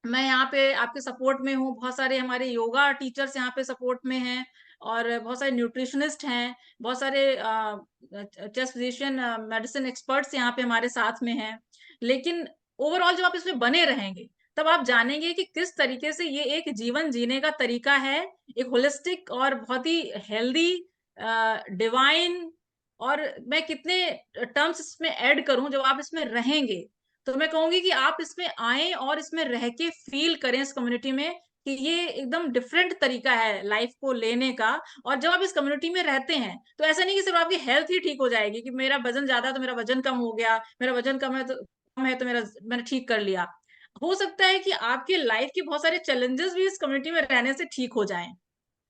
मैं यहाँ पे आपके सपोर्ट में हूँ, बहुत सारे हमारे योगा टीचर्स यहाँ पे सपोर्ट में हैं, और बहुत सारे न्यूट्रिशनिस्ट हैं, बहुत सारे चेस्ट फिजिशियन, मेडिसिन एक्सपर्ट्स यहाँ पे हमारे साथ में हैं। लेकिन ओवरऑल जब आप इसमें बने रहेंगे तब आप जानेंगे कि किस तरीके से ये एक जीवन जीने का तरीका है, एक होलिस्टिक और बहुत ही हेल्दी, डिवाइन, और मैं कितने टर्म्स इसमें ऐड करूं, जब आप इसमें रहेंगे तो मैं कहूंगी कि आप इसमें आए और इसमें रह के फील करें इस कम्युनिटी में कि ये एकदम डिफरेंट तरीका है लाइफ को लेने का। और जब आप इस कम्युनिटी में रहते हैं तो ऐसा नहीं कि सिर्फ आपकी हेल्थ ही ठीक हो जाएगी, कि मेरा वजन ज्यादा है तो मेरा वजन कम हो गया, मेरा वजन कम है तो मेरा मैंने ठीक कर लिया। हो सकता है कि आपके लाइफ के बहुत सारे चैलेंजेस भी इस कम्युनिटी में रहने से ठीक हो जाएं,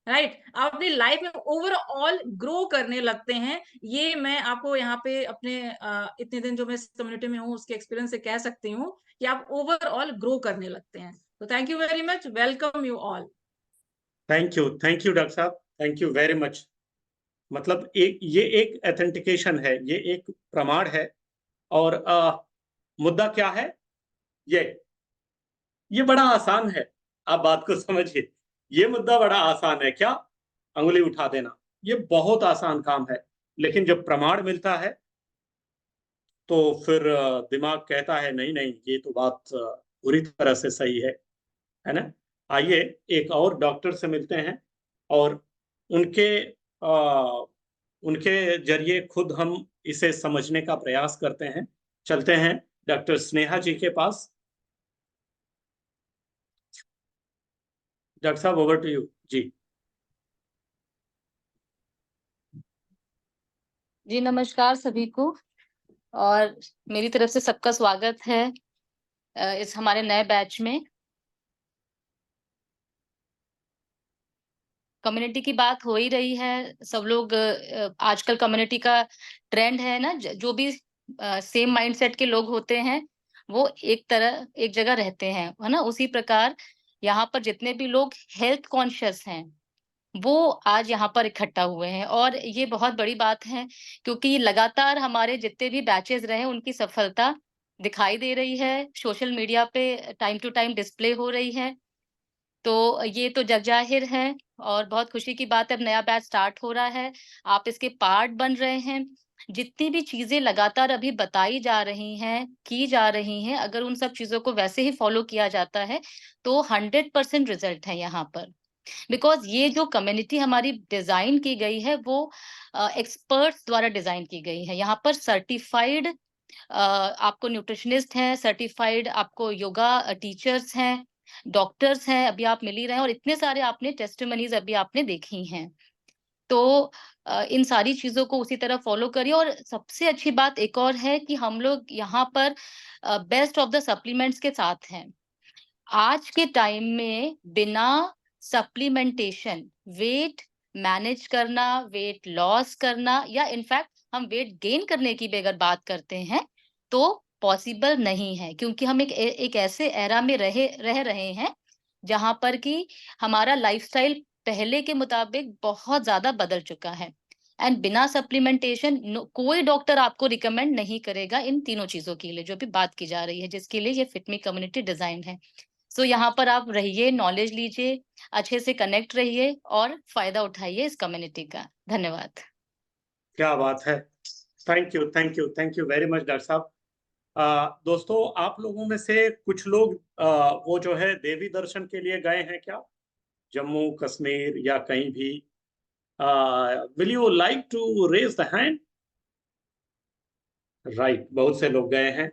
राइट। आप अपनी लाइफ में ओवरऑल ग्रो करने लगते हैं। ये मैं आपको यहाँ पे अपने इतने दिन जो मैं इस कम्युनिटी में हूँ उसके एक्सपीरियंस से कह सकती हूँ कि आप ओवरऑल ग्रो करने लगते हैं। तो thank you very much, welcome you all.
Thank you doctor साहब, थैंक यू वेरी मच। मतलब ये एक एथेंटिकेशन है, ये एक प्रमाण है। और मुद्दा क्या है? ये बड़ा आसान है, आप बात को समझिए। ये मुद्दा बड़ा आसान है क्या? अंगुली उठा देना, ये बहुत आसान काम है। लेकिन जब प्रमाण मिलता है तो फिर दिमाग कहता है नहीं नहीं, ये तो बात पूरी तरह से सही है ना। आइए एक और डॉक्टर से मिलते हैं और उनके उनके जरिए खुद हम इसे समझने का प्रयास करते हैं। चलते हैं डॉक्टर स्नेहा जी के पास। डॉक्टर साहब, ओवर टू यू जी।
जी नमस्कार सभी को, और मेरी तरफ से सबका स्वागत है इस हमारे नए बैच में। कम्युनिटी की बात हो ही रही है, सब लोग आजकल कम्युनिटी का ट्रेंड है ना, जो भी सेम माइंडसेट के लोग होते हैं वो एक जगह रहते हैं, है ना। उसी प्रकार यहाँ पर जितने भी लोग हेल्थ कॉन्शियस हैं वो आज यहाँ पर इकट्ठा हुए हैं, और ये बहुत बड़ी बात है क्योंकि लगातार हमारे जितने भी बैचेस रहे उनकी सफलता दिखाई दे रही है, सोशल मीडिया पे टाइम टू टाइम डिस्प्ले हो रही है। तो ये तो जगजाहिर है और बहुत खुशी की बात है, अब नया बैच स्टार्ट हो रहा है, आप इसके पार्ट बन रहे हैं। जितनी भी चीजें लगातार अभी बताई जा रही हैं, की जा रही हैं, अगर उन सब चीजों को वैसे ही फॉलो किया जाता है तो 100% रिजल्ट है यहाँ पर। बिकॉज ये जो कम्युनिटी हमारी डिजाइन की गई है वो एक्सपर्ट्स द्वारा डिजाइन की गई है। यहाँ पर सर्टिफाइड आपको न्यूट्रिशनिस्ट हैं, सर्टिफाइड आपको योगा टीचर्स हैं, डॉक्टर्स हैं, अभी आप मिल ही रहे हैं, और इतने सारे आपने टेस्टिमनीज अभी आपने देखी हैं। तो इन सारी चीजों को उसी तरह फॉलो करिए। और सबसे अच्छी बात एक और है कि हम लोग यहाँ पर बेस्ट ऑफ द सप्लीमेंट्स के साथ हैं। आज के टाइम में बिना सप्लीमेंटेशन वेट मैनेज करना, वेट लॉस करना, या इनफैक्ट हम वेट गेन करने की भी अगर बात करते हैं तो पॉसिबल नहीं है, क्योंकि हम एक ऐसे एरा में रह रहे हैं जहां पर कि हमारा लाइफस्टाइल पहले के मुताबिक बहुत ज्यादा बदल चुका है। एंड बिना सप्लीमेंटेशन कोई डॉक्टर आपको रिकमेंड नहीं करेगा इन तीनों चीजों के लिए जो भी बात की जा रही है, जिसके लिए ये फिटमी कम्युनिटी डिजाइन है। सो यहाँ पर आप रहिए, नॉलेज लीजिए, अच्छे से कनेक्ट रहिए और फायदा उठाइए इस कम्युनिटी का। धन्यवाद।
क्या बात है, thank you thank you thank you very much doctor साहब। दोस्तों, आप लोगों में से कुछ लोग वो जो है देवी दर्शन के लिए गए हैं क्या? जम्मू कश्मीर या कहीं भी? Will you like to raise the hand? Right, बहुत से लोग गए हैं।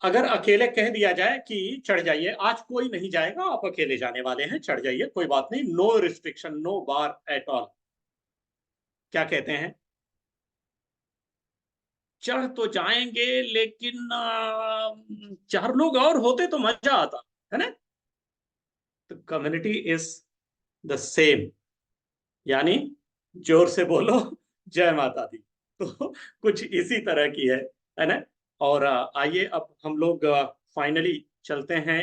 अगर अकेले कह दिया जाए कि चढ़ जाइए, आज कोई नहीं जाएगा, आप अकेले जाने वाले हैं, चढ़ जाइए, कोई बात नहीं, no restriction, no bar at all, क्या कहते हैं? चढ़ तो जाएंगे, लेकिन 4 लोग और होते तो मजा आता, है ना? तो कम्युनिटी इज द सेम, यानी जोर से बोलो जय माता दी। तो कुछ इसी तरह की है ना? और आइए अब हम लोग फाइनली चलते हैं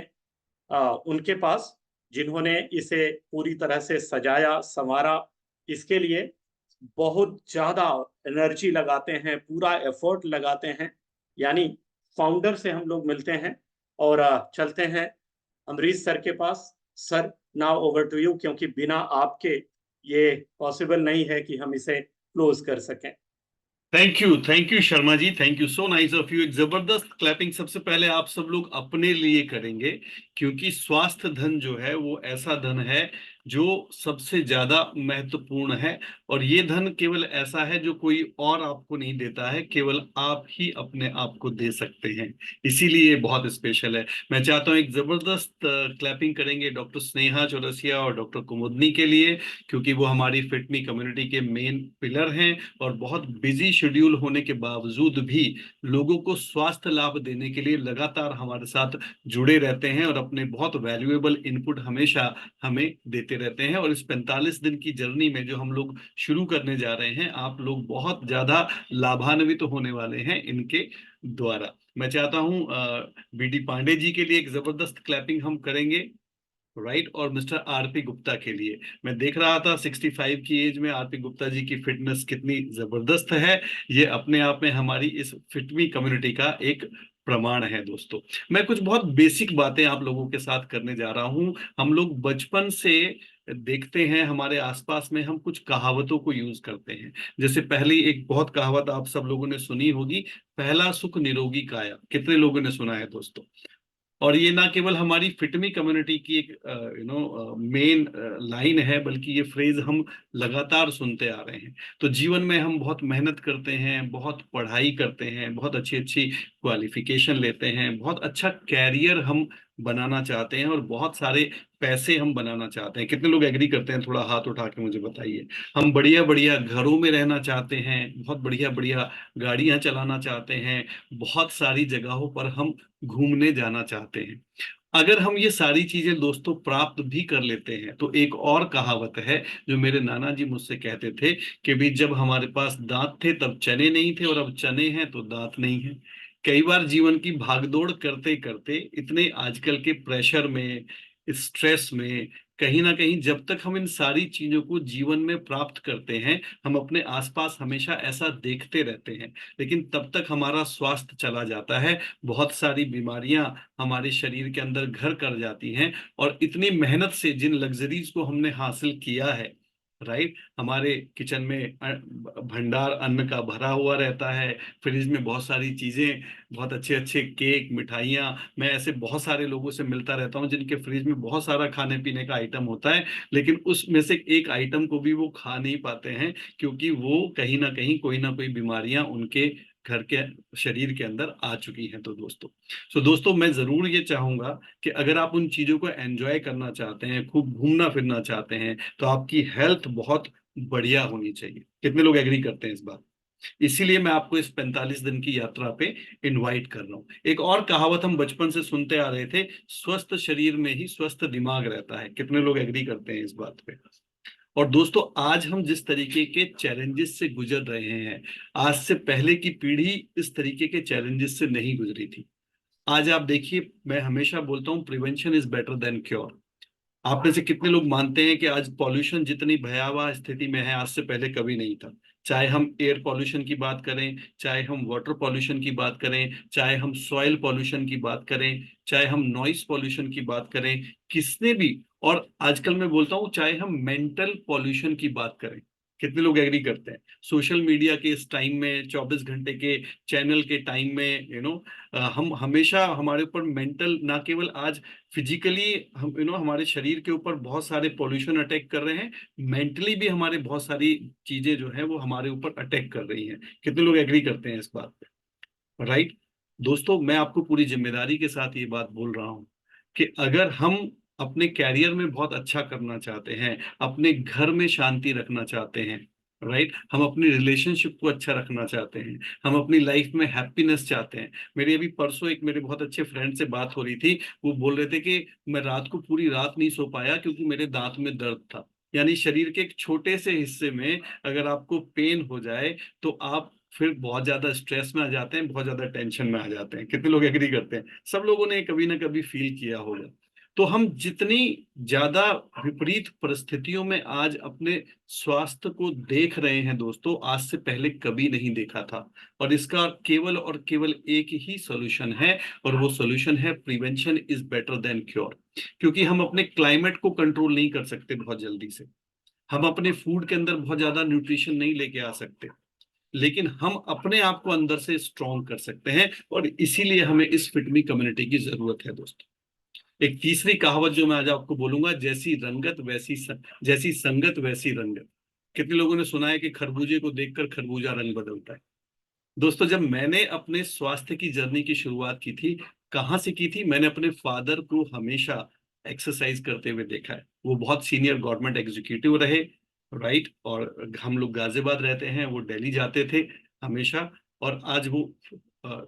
उनके पास जिन्होंने इसे पूरी तरह से सजाया संवारा। इसके लिए बहुत ज्यादा एनर्जी लगाते हैं, पूरा एफर्ट लगाते हैं, यानी फाउंडर से हम लोग मिलते हैं और चलते हैं अमरीश सर के पास। Sir, now over to you, क्योंकि बिना आपके ये पॉसिबल नहीं है कि हम इसे क्लोज कर सकें।
Thank you Sharma ji, thank you, so nice of you. एक जबरदस्त क्लैपिंग सबसे पहले आप सब लोग अपने लिए करेंगे, क्योंकि स्वास्थ्य धन जो है वो ऐसा धन है जो सबसे ज्यादा महत्वपूर्ण है, और ये धन केवल ऐसा है जो कोई और आपको नहीं देता है, केवल आप ही अपने आप को दे सकते हैं, इसीलिए ये बहुत स्पेशल है। मैं चाहता हूँ एक जबरदस्त क्लैपिंग करेंगे डॉक्टर स्नेहा चौरसिया और डॉक्टर कुमुदनी के लिए, क्योंकि वो हमारी फिटमी कम्युनिटी के मेन पिलर हैं और बहुत बिजी शेड्यूल होने के बावजूद भी लोगों को स्वास्थ्य लाभ देने के लिए लगातार हमारे साथ जुड़े रहते हैं और अपने बहुत वैल्यूएबल इनपुट हमेशा हमें देते रहते हैं। और इस 45 दिन की जर्नी में जो हम लोग शुरू करने जा रहे हैं, आप लोग बहुत ज्यादा लाभान्वित होने वाले हैं इनके द्वारा। मैं चाहता हूं बीडी पांडे जी के लिए एक जबरदस्त क्लैपिंग हम करेंगे, राइट, और मिस्टर आरपी गुप्ता के लिए। मैं देख रहा था 65 की एज में आरपी गुप्ता जी की फिटनेस कितनी जबरदस्त है, ये अपने आप में हमारी इस फिटमी कम्युनिटी का एक प्रमाण है। दोस्तों, मैं कुछ बहुत बेसिक बातें आप लोगों के साथ करने जा रहा हूं। हम लोग बचपन से देखते हैं हमारे आसपास में, हम कुछ कहावतों को यूज करते हैं। जैसे पहली एक बहुत कहावत आप सब लोगों ने सुनी होगी, पहला सुख निरोगी काया। कितने लोगों ने सुना है दोस्तों? और ये ना केवल हमारी फिटमी कम्युनिटी की एक मेन लाइन है, बल्कि ये फ्रेज हम लगातार सुनते आ रहे हैं। तो जीवन में हम बहुत मेहनत करते हैं, बहुत पढ़ाई करते हैं, बहुत अच्छी अच्छी क्वालिफिकेशन लेते हैं, बहुत अच्छा कैरियर हम बनाना चाहते हैं और बहुत सारे पैसे हम बनाना चाहते हैं। कितने लोग एग्री करते हैं? थोड़ा हाथ उठा के मुझे बताइए। हम बढ़िया बढ़िया घरों में रहना चाहते हैं, बहुत बढ़िया बढ़िया गाड़ियां चलाना चाहते हैं, बहुत सारी जगहों पर हम घूमने जाना चाहते हैं। अगर हम ये सारी चीजें दोस्तों प्राप्त भी कर लेते हैं, तो एक और कहावत है जो मेरे नाना जी मुझसे कहते थे कि भी जब हमारे पास दांत थे तब चने नहीं थे, और अब चने हैं तो दांत नहीं है। कई बार जीवन की भागदौड़ करते करते, इतने आजकल के प्रेशर में, स्ट्रेस में, कहीं ना कहीं जब तक हम इन सारी चीजों को जीवन में प्राप्त करते हैं, हम अपने आसपास हमेशा ऐसा देखते रहते हैं, लेकिन तब तक हमारा स्वास्थ्य चला जाता है, बहुत सारी बीमारियां हमारे शरीर के अंदर घर कर जाती हैं। और इतनी मेहनत से जिन लग्जरीज को हमने हासिल किया है, राइट, हमारे किचन में भंडार अन्न का भरा हुआ रहता है, फ्रिज में बहुत सारी चीजें, बहुत अच्छे अच्छे केक, मिठाइयाँ। मैं ऐसे बहुत सारे लोगों से मिलता रहता हूँ जिनके फ्रिज में बहुत सारा खाने पीने का आइटम होता है, लेकिन उसमें से एक आइटम को भी वो खा नहीं पाते हैं, क्योंकि वो कहीं ना कोई बीमारियां उनके घर के शरीर के अंदर आ चुकी हैं। तो दोस्तों मैं जरूर ये चाहूंगा कि अगर आप उन चीजों को एंजॉय करना चाहते हैं, खूब घूमना फिरना चाहते हैं, तो आपकी हेल्थ बहुत बढ़िया होनी चाहिए। कितने लोग एग्री करते हैं इस बात? इसीलिए मैं आपको इस 45 दिन की यात्रा पे इनवाइट कर रहा हूँ। एक और कहावत हम बचपन से सुनते आ रहे थे, स्वस्थ शरीर में ही स्वस्थ दिमाग रहता है। कितने लोग एग्री करते हैं इस बात पे? और दोस्तों, आज हम जिस तरीके के चैलेंजेस से गुजर रहे हैं, आज से पहले की पीढ़ी इस तरीके के चैलेंजेस से नहीं गुजरी थी। आज आप देखिए, मैं हमेशा बोलता हूँ prevention is better than cure. आप में से कितने लोग मानते हैं कि आज पॉल्यूशन जितनी भयावह स्थिति में है, आज से पहले कभी नहीं था? चाहे हम एयर पॉल्यूशन की बात करें, चाहे हम वाटर पॉल्यूशन की बात करें, चाहे हम सॉइल पॉल्यूशन की बात करें, चाहे हम नॉइस पॉल्यूशन की बात करें, किसने भी, और आजकल मैं बोलता हूं चाहे हम मेंटल पॉल्यूशन की बात करें, कितने लोग एग्री करते हैं? सोशल मीडिया के इस टाइम में, 24 घंटे के चैनल के टाइम में, हम हमेशा हमारे ऊपर मेंटल, ना केवल आज फिजिकली हम हमारे शरीर के ऊपर बहुत सारे पॉल्यूशन अटैक कर रहे हैं, मेंटली भी हमारे बहुत सारी चीजें जो है वो हमारे ऊपर अटैक कर रही हैं। कितने लोग एग्री करते हैं इस बात पे? राइट दोस्तों, मैं आपको पूरी जिम्मेदारी के साथ ये बात बोल रहा हूँ कि अगर हम अपने कैरियर में बहुत अच्छा करना चाहते हैं, अपने घर में शांति रखना चाहते हैं, राइट, हम अपनी रिलेशनशिप को अच्छा रखना चाहते हैं, हम अपनी लाइफ में हैप्पीनेस चाहते हैं। मेरी अभी परसों एक मेरे बहुत अच्छे फ्रेंड से बात हो रही थी, वो बोल रहे थे कि मैं रात को पूरी रात नहीं सो पाया क्योंकि मेरे दांत में दर्द था। यानी शरीर के एक छोटे से हिस्से में अगर आपको पेन हो जाए तो आप फिर बहुत ज्यादा स्ट्रेस में आ जाते हैं, बहुत ज्यादा टेंशन में आ जाते हैं। कितने लोग एग्री करते हैं? सब लोगों ने कभी ना कभी फील किया होगा। तो हम जितनी ज्यादा विपरीत परिस्थितियों में आज अपने स्वास्थ्य को देख रहे हैं दोस्तों, आज से पहले कभी नहीं देखा था। और इसका केवल और केवल एक ही सॉल्यूशन है, और वो सॉल्यूशन है prevention is better than cure. क्योंकि हम अपने क्लाइमेट को कंट्रोल नहीं कर सकते बहुत जल्दी से, हम अपने फूड के अंदर बहुत ज्यादा न्यूट्रिशन नहीं लेके आ सकते, लेकिन हम अपने आप को अंदर से स्ट्रॉन्ग कर सकते हैं। और इसीलिए हमें इस फिटमी कम्युनिटी की जरूरत है दोस्तों। एक तीसरी कहावत जो मैं आज आपको बोलूंगा, जैसी रंगत वैसी जैसी संगत वैसी रंगत। कितने लोगों ने सुना है कि खरबूजे को देखकर खरबूजा रंग बदलता है? दोस्तों, जब मैंने अपने स्वास्थ्य की जर्नी की शुरुआत की थी, कहाँ से की थी? मैंने अपने फादर को हमेशा एक्सरसाइज करते हुए देखा है। वो बहुत सीनियर गवर्नमेंट एग्जीक्यूटिव रहे, राइट, और हम लोग गाजियाबाद रहते हैं, वो दिल्ली जाते थे हमेशा। और आज वो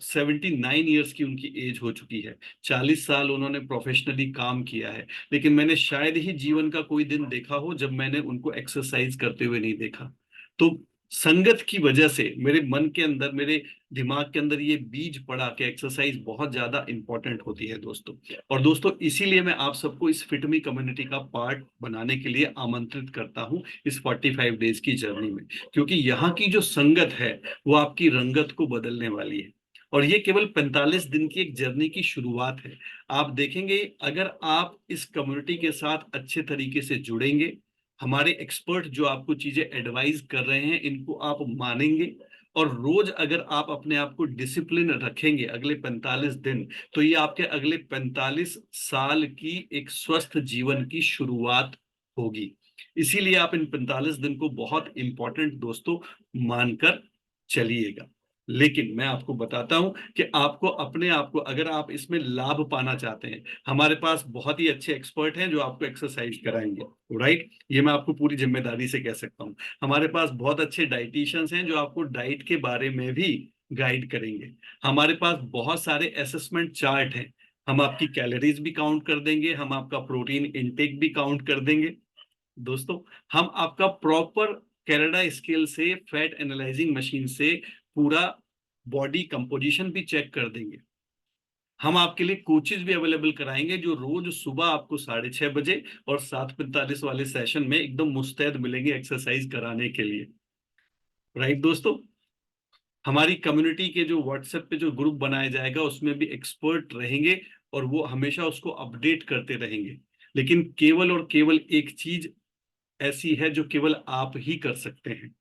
79 ईयर्स की उनकी एज हो चुकी है। 40 साल उन्होंने प्रोफेशनली काम किया है, लेकिन मैंने शायद ही जीवन का कोई दिन देखा हो जब मैंने उनको एक्सरसाइज करते हुए नहीं देखा। तो संगत की वजह से मेरे मन के अंदर, मेरे दिमाग के अंदर ये बीज पड़ा कि एक्सरसाइज बहुत ज्यादा इंपॉर्टेंट होती है दोस्तों। और दोस्तों, इसीलिए मैं आप सबको इस फिटमी कम्युनिटी का पार्ट बनाने के लिए आमंत्रित करता हूं इस 45 डेज की जर्नी में, क्योंकि यहाँ की जो संगत है वो आपकी रंगत को बदलने वाली है। और ये केवल 45 दिन की एक जर्नी की शुरुआत है। आप देखेंगे, अगर आप इस कम्युनिटी के साथ अच्छे तरीके से जुड़ेंगे, हमारे एक्सपर्ट जो आपको चीजें एडवाइज कर रहे हैं इनको आप मानेंगे, और रोज अगर आप अपने आप को डिसिप्लिन रखेंगे अगले 45 दिन, तो ये आपके अगले 45 साल की एक स्वस्थ जीवन की शुरुआत होगी। इसीलिए आप इन 45 दिन को बहुत इंपॉर्टेंट दोस्तों मानकर चलिएगा। लेकिन मैं आपको बताता हूं कि आपको अपने आप को, अगर आप इसमें लाभ पाना चाहते हैं, हमारे पास बहुत ही अच्छे एक्सपर्ट हैं जो आपको एक्सरसाइज कराएंगे, राइट, ये मैं आपको पूरी जिम्मेदारी से कह सकता हूं। हमारे पास बहुत अच्छे डाइटिशियंस हैं जो आपको डाइट के बारे में भी गाइड करेंगे। हमारे पास बहुत सारे असेसमेंट चार्ट हैं, हम आपकी कैलोरीज भी काउंट कर देंगे, हम आपका प्रोटीन इनटेक भी काउंट कर देंगे दोस्तों। हम आपका प्रॉपर कैनेडा स्केल से, फैट एनालाइजिंग मशीन से पूरा बॉडी कंपोजिशन भी चेक कर देंगे। हम आपके लिए कोचेस भी अवेलेबल कराएंगे जो रोज सुबह आपको 6:30 बजे और 7:45 वाले सेशन में एकदम मुस्तैद मिलेंगे एक्सरसाइज कराने के लिए, राइट दोस्तों। हमारी कम्युनिटी के जो व्हाट्सएप पे जो ग्रुप बनाया जाएगा उसमें भी एक्सपर्ट रहेंगे और वो हमेशा उसको अपडेट करते रहेंगे। लेकिन केवल और केवल एक चीज ऐसी है जो केवल आप ही कर सकते हैं।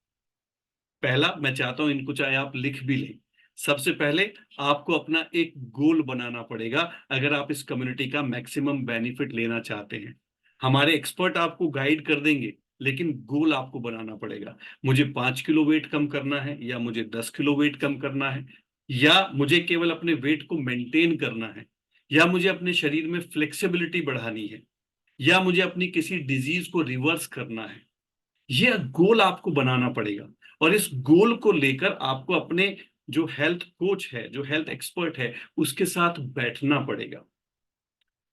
पहला, मैं चाहता हूं इनको चाहे आप लिख भी लें, सबसे पहले आपको अपना एक गोल बनाना पड़ेगा अगर आप इस कम्युनिटी का मैक्सिमम बेनिफिट लेना चाहते हैं। हमारे एक्सपर्ट आपको गाइड कर देंगे, लेकिन गोल आपको बनाना पड़ेगा। मुझे 5 किलो वेट कम करना है, या मुझे 10 किलो वेट कम करना है, या मुझे केवल अपने वेट को मेंटेन करना है, या मुझे अपने शरीर में फ्लेक्सिबिलिटी बढ़ानी है, या मुझे अपनी किसी डिजीज को रिवर्स करना है। यह गोल आपको बनाना पड़ेगा, और इस गोल को लेकर आपको अपने जो हेल्थ कोच है, जो हेल्थ एक्सपर्ट है, उसके साथ बैठना पड़ेगा।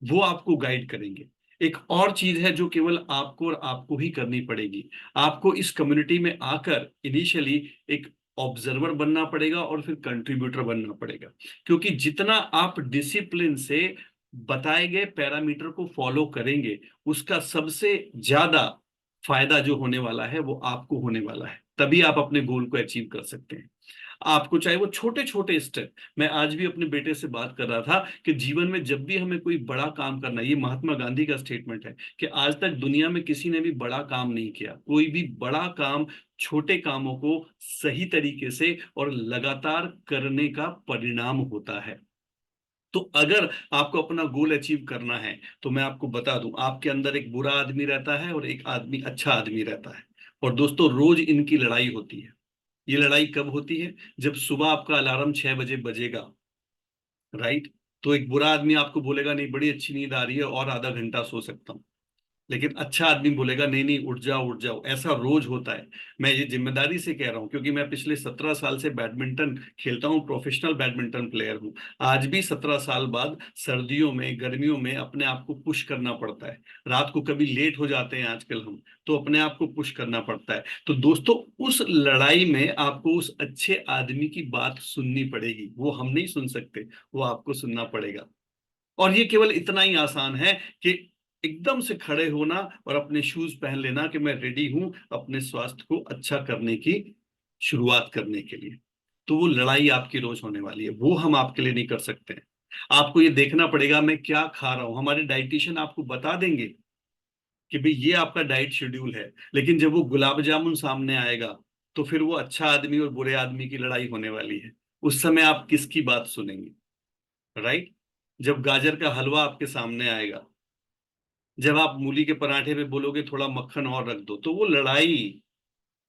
वो आपको गाइड करेंगे। एक और चीज है जो केवल आपको और आपको ही करनी पड़ेगी, आपको इस कम्युनिटी में आकर इनिशियली एक ऑब्जर्वर बनना पड़ेगा और फिर कंट्रीब्यूटर बनना पड़ेगा। क्योंकि जितना आप डिसिप्लिन से बताए गए पैरामीटर को फॉलो करेंगे, उसका सबसे ज्यादा फायदा जो होने वाला है वो आपको होने वाला है। तभी आप अपने गोल को अचीव कर सकते हैं। आपको चाहे वो छोटे छोटे स्टेप, मैं आज भी अपने बेटे से बात कर रहा था कि जीवन में जब भी हमें कोई बड़ा काम करना है, ये महात्मा गांधी का स्टेटमेंट है कि आज तक दुनिया में किसी ने भी बड़ा काम नहीं किया, कोई भी बड़ा काम छोटे कामों को सही तरीके से और लगातार करने का परिणाम होता है। तो अगर आपको अपना गोल अचीव करना है तो मैं आपको बता दूं, आपके अंदर एक बुरा आदमी रहता है और एक आदमी अच्छा आदमी रहता है। और दोस्तों, रोज इनकी लड़ाई होती है। ये लड़ाई कब होती है? जब सुबह आपका अलार्म 6 बजे बजेगा, राइट? तो एक बुरा आदमी आपको बोलेगा नहीं, बड़ी अच्छी नींद आ रही है और आधा घंटा सो सकता हूँ। लेकिन अच्छा आदमी बोलेगा नहीं नहीं, उठ जाओ उठ जाओ। ऐसा रोज होता है। मैं ये जिम्मेदारी से कह रहा हूँ क्योंकि मैं पिछले 17 साल से बैडमिंटन खेलता हूँ, प्रोफेशनल बैडमिंटन प्लेयर हूँ। आज भी 17 साल बाद सर्दियों में गर्मियों में अपने आप को पुश करना पड़ता है। रात को कभी लेट हो जाते हैं आजकल हम, तो अपने आप को पुश करना पड़ता है। तो दोस्तों, उस लड़ाई में आपको उस अच्छे आदमी की बात सुननी पड़ेगी। वो हम नहीं सुन सकते, वो आपको सुनना पड़ेगा। और ये केवल इतना ही आसान है कि एकदम से खड़े होना और अपने शूज पहन लेना कि मैं रेडी हूं अपने स्वास्थ्य को अच्छा करने की शुरुआत करने के लिए। तो वो लड़ाई आपकी रोज होने वाली है, वो हम आपके लिए नहीं कर सकते हैं। आपको ये देखना पड़ेगा मैं क्या खा रहा हूं। हमारे डाइटिशियन आपको बता देंगे कि भाई ये आपका डाइट शेड्यूल है, लेकिन जब वो गुलाब जामुन सामने आएगा तो फिर वो अच्छा आदमी और बुरे आदमी की लड़ाई होने वाली है। उस समय आप किसकी बात सुनेंगे, राइट? जब गाजर का हलवा आपके सामने आएगा, जब आप मूली के पराठे पे बोलोगे थोड़ा मक्खन और रख दो, तो वो लड़ाई,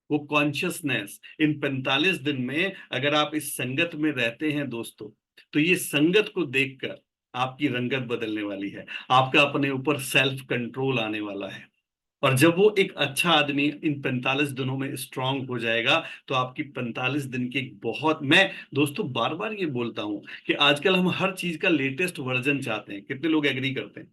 वो कॉन्शियसनेस, इन 45 दिन में अगर आप इस संगत में रहते हैं दोस्तों, तो ये संगत को देखकर आपकी रंगत बदलने वाली है। आपका अपने ऊपर सेल्फ कंट्रोल आने वाला है। और जब वो एक अच्छा आदमी इन 45 दिनों में स्ट्रांग हो जाएगा, तो आपकी 45 दिन की बहुत, मैं दोस्तों बार बार ये बोलता हूं कि आजकल हम हर चीज का लेटेस्ट वर्जन चाहते हैं। कितने लोग एग्री करते हैं?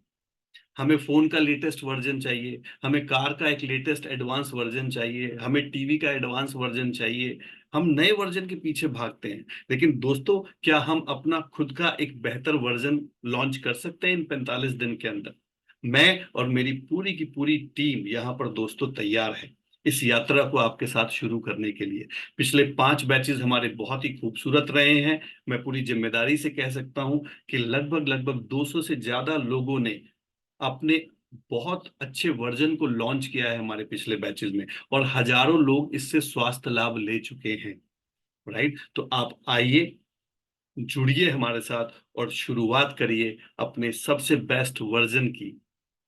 हमें फोन का लेटेस्ट वर्जन चाहिए, हमें कार का एक लेटेस्ट एडवांस वर्जन चाहिए, हमें टीवी का एडवांस वर्जन चाहिए। हम नए वर्जन के पीछे भागते हैं। लेकिन दोस्तों, क्या हम अपना खुद का एक बेहतर वर्जन लॉन्च कर सकते हैं इन 45 दिन के अंदर? मैं और मेरी पूरी की पूरी टीम यहाँ पर दोस्तों तैयार है इस यात्रा को आपके साथ शुरू करने के लिए। पिछले 5 बैचेस हमारे बहुत ही खूबसूरत रहे हैं। मैं पूरी जिम्मेदारी से कह सकता हूं कि लगभग लगभग 200 से ज्यादा लोगों ने अपने बहुत अच्छे वर्जन को लॉन्च किया है हमारे पिछले बैचेस में, और हजारों लोग इससे स्वास्थ्य लाभ ले चुके हैं, राइट? तो आप आइए, जुड़िए हमारे साथ और शुरुआत करिए अपने सबसे बेस्ट वर्जन की,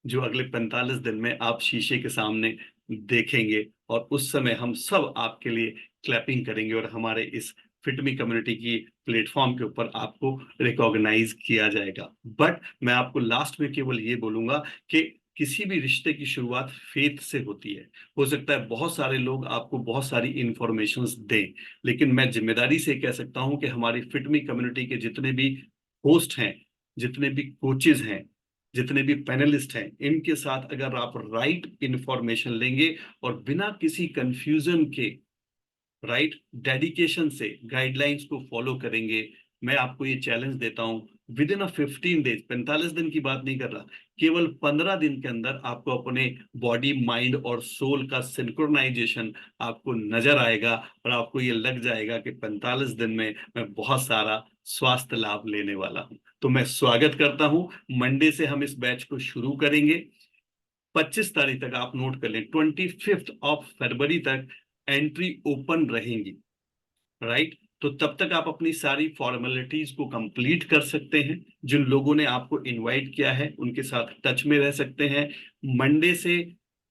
जो अगले 45 दिन में आप शीशे के सामने देखेंगे। और उस समय हम सब आपके लिए क्लैपिंग करेंगे और हमारे इस फिटमी कम्युनिटी की प्लेटफॉर्म के ऊपर आपको रिकॉग्नाइज किया जाएगा। बट मैं आपको लास्ट में केवल ये बोलूंगा कि किसी भी रिश्ते की शुरुआत फेथ से होती है। हो सकता है बहुत सारे लोग आपको बहुत सारी इंफॉर्मेशंस दें, लेकिन मैं जिम्मेदारी से कह सकता हूं कि हमारी फिटमी कम्युनिटी के जितने भी होस्ट हैं, जितने भी कोचेज हैं, जितने भी पैनलिस्ट हैं, इनके साथ अगर आप राइट इंफॉर्मेशन लेंगे और बिना किसी कंफ्यूजन के, राइट डेडिकेशन से गाइडलाइंस को फॉलो करेंगे, मैं आपको ये चैलेंज देता हूं, विद इन 15 डेज, 45 दिन की बात नहीं कर रहा, केवल 15 दिन के अंदर आपको अपने बॉडी माइंड और सोल का सिंक्रोनाइजेशन आपको नजर आएगा और आपको ये लग जाएगा कि 45 दिन में मैं बहुत सारा स्वास्थ्य लाभ लेने वाला हूं। तो मैं स्वागत करता हूं। मंडे से हम इस बैच को शुरू करेंगे। 25 तारीख तक आप नोट कर लें, 25 फरवरी तक एंट्री ओपन रहेंगी, राइट? तो तब तक आप अपनी सारी फॉर्मेलिटीज को कंप्लीट कर सकते हैं। जिन लोगों ने आपको इनवाइट किया है उनके साथ टच में रह सकते हैं। मंडे से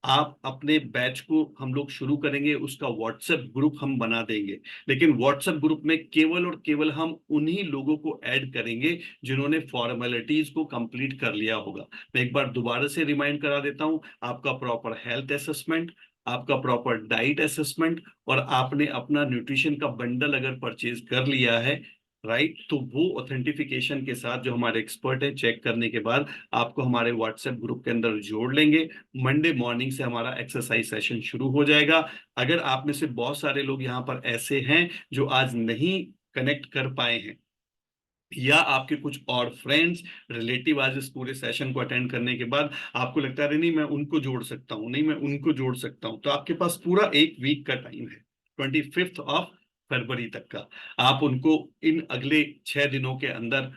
आप अपने बैच को हम लोग शुरू करेंगे, उसका व्हाट्सएप ग्रुप हम बना देंगे, लेकिन व्हाट्सएप ग्रुप में केवल और केवल हम उन्हीं लोगों को ऐड करेंगे जिन्होंने फॉर्मेलिटीज को कंप्लीट कर लिया होगा। मैं एक बार दोबारा से रिमाइंड करा देता हूं, आपका प्रॉपर हेल्थ असेसमेंट, आपका प्रॉपर डाइट असेसमेंट, और आपने अपना न्यूट्रिशन का बंडल अगर परचेज कर लिया है, राइट, तो वो ऑथेंटिफिकेशन के साथ जो हमारे एक्सपर्ट है चेक करने के बाद आपको हमारे व्हाट्सएप ग्रुप के अंदर जोड़ लेंगे। मंडे मॉर्निंग से हमारा एक्सरसाइज सेशन शुरू हो जाएगा। अगर आप में से बहुत सारे लोग यहाँ पर ऐसे हैं जो आज नहीं कनेक्ट कर पाए हैं, या आपके कुछ और फ्रेंड्स रिलेटिव आज इस पूरे सेशन को अटेंड करने के बाद आपको लगता है नहीं मैं उनको जोड़ सकता हूं, नहीं मैं उनको जोड़ सकता हूं, तो आपके पास पूरा एक वीक का टाइम है। 25 फरवरी तक का। आप उनको इन अगले 6 दिनों के अंदर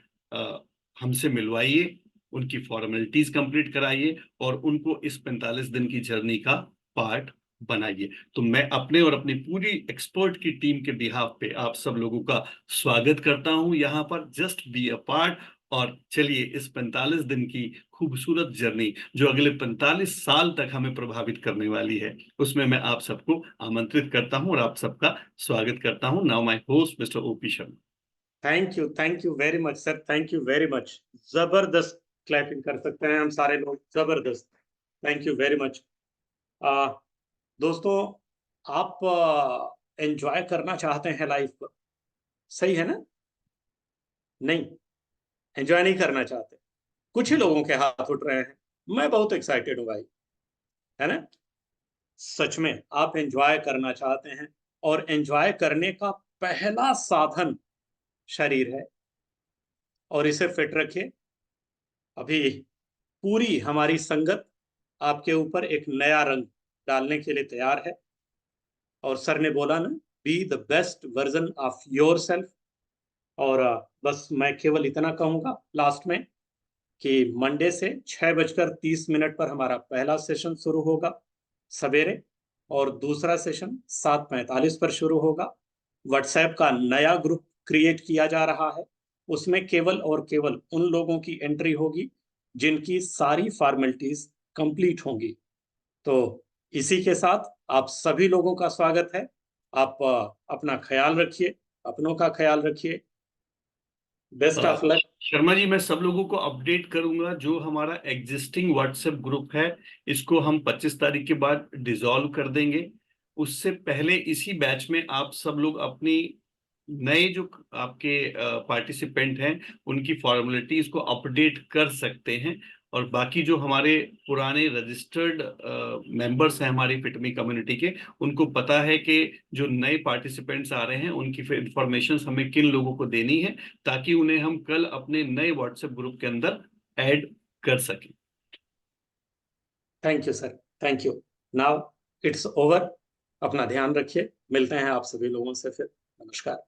हमसे मिलवाइए, उनकी फॉर्मेलिटीज कंप्लीट कराइए और उनको इस 45 दिन की जर्नी का पार्ट बनाइए। तो मैं अपने और अपनी पूरी एक्सपर्ट की टीम के बिहाफ पे आप सब लोगों का स्वागत करता हूं यहाँ पर। जस्ट बी अ पार्ट और चलिए इस 45 दिन की खूबसूरत जर्नी जो अगले 45 साल तक हमें प्रभावित करने वाली है, उसमें मैं आप सबको आमंत्रित करता हूं और आप सबका स्वागत करता हूं। Now my host mister OP Sharma.
Thank you very much sir, thank you very much. जबरदस्त क्लैपिंग कर सकते हैं हम सारे लोग, जबरदस्त। Thank you very much. दोस्तों, आप एंजॉय करना चाहते हैं लाइफ को, सही है ना? नहीं, एंजॉय नहीं करना चाहते। कुछ ही लोगों के हाथ उठ रहे हैं। मैं बहुत एक्साइटेड हूँ भाई, है ना? सच में आप एंजॉय करना चाहते हैं और एंजॉय करने का पहला साधन शरीर है, और इसे फिट रखिए। अभी पूरी हमारी संगत आपके ऊपर एक नया रंग डालने के लिए तैयार है। और सर ने बोला ना, be the best version of your self. और बस मैं केवल इतना कहूंगा लास्ट में कि मंडे से 6:30 पर हमारा पहला सेशन शुरू होगा सवेरे, और दूसरा सेशन 7:45 पर शुरू होगा। व्हाट्सएप का नया ग्रुप क्रिएट किया जा रहा है, उसमें केवल और केवल उन लोगों की एंट्री होगी जिनकी सारी फॉर्मेलिटीज कंप्लीट होंगी। तो इसी के साथ आप सभी लोगों का स्वागत है। आप अपना ख्याल रखिए, अपनों का ख्याल रखिए। Best of luck.
Sharma ji, मैं सब लोगों को अपडेट करूंगा। जो हमारा एग्जिस्टिंग व्हाट्सएप ग्रुप है, इसको हम 25 तारीख के बाद डिसॉल्व कर देंगे। उससे पहले इसी बैच में आप सब लोग अपनी नए जो आपके पार्टिसिपेंट हैं उनकी फॉर्मेलिटीज को अपडेट कर सकते हैं। और बाकी जो हमारे पुराने रजिस्टर्ड मेंबर्स हैं हमारी फिटमी कम्युनिटी के, उनको पता है कि जो नए पार्टिसिपेंट्स आ रहे हैं उनकी इंफॉर्मेशन हमें किन लोगों को देनी है, ताकि उन्हें हम कल अपने नए व्हाट्सएप ग्रुप के अंदर ऐड कर सकें।
Thank you sir, thank you. Now it's over. अपना ध्यान रखिए, मिलते हैं आप सभी लोगों से फिर। नमस्कार।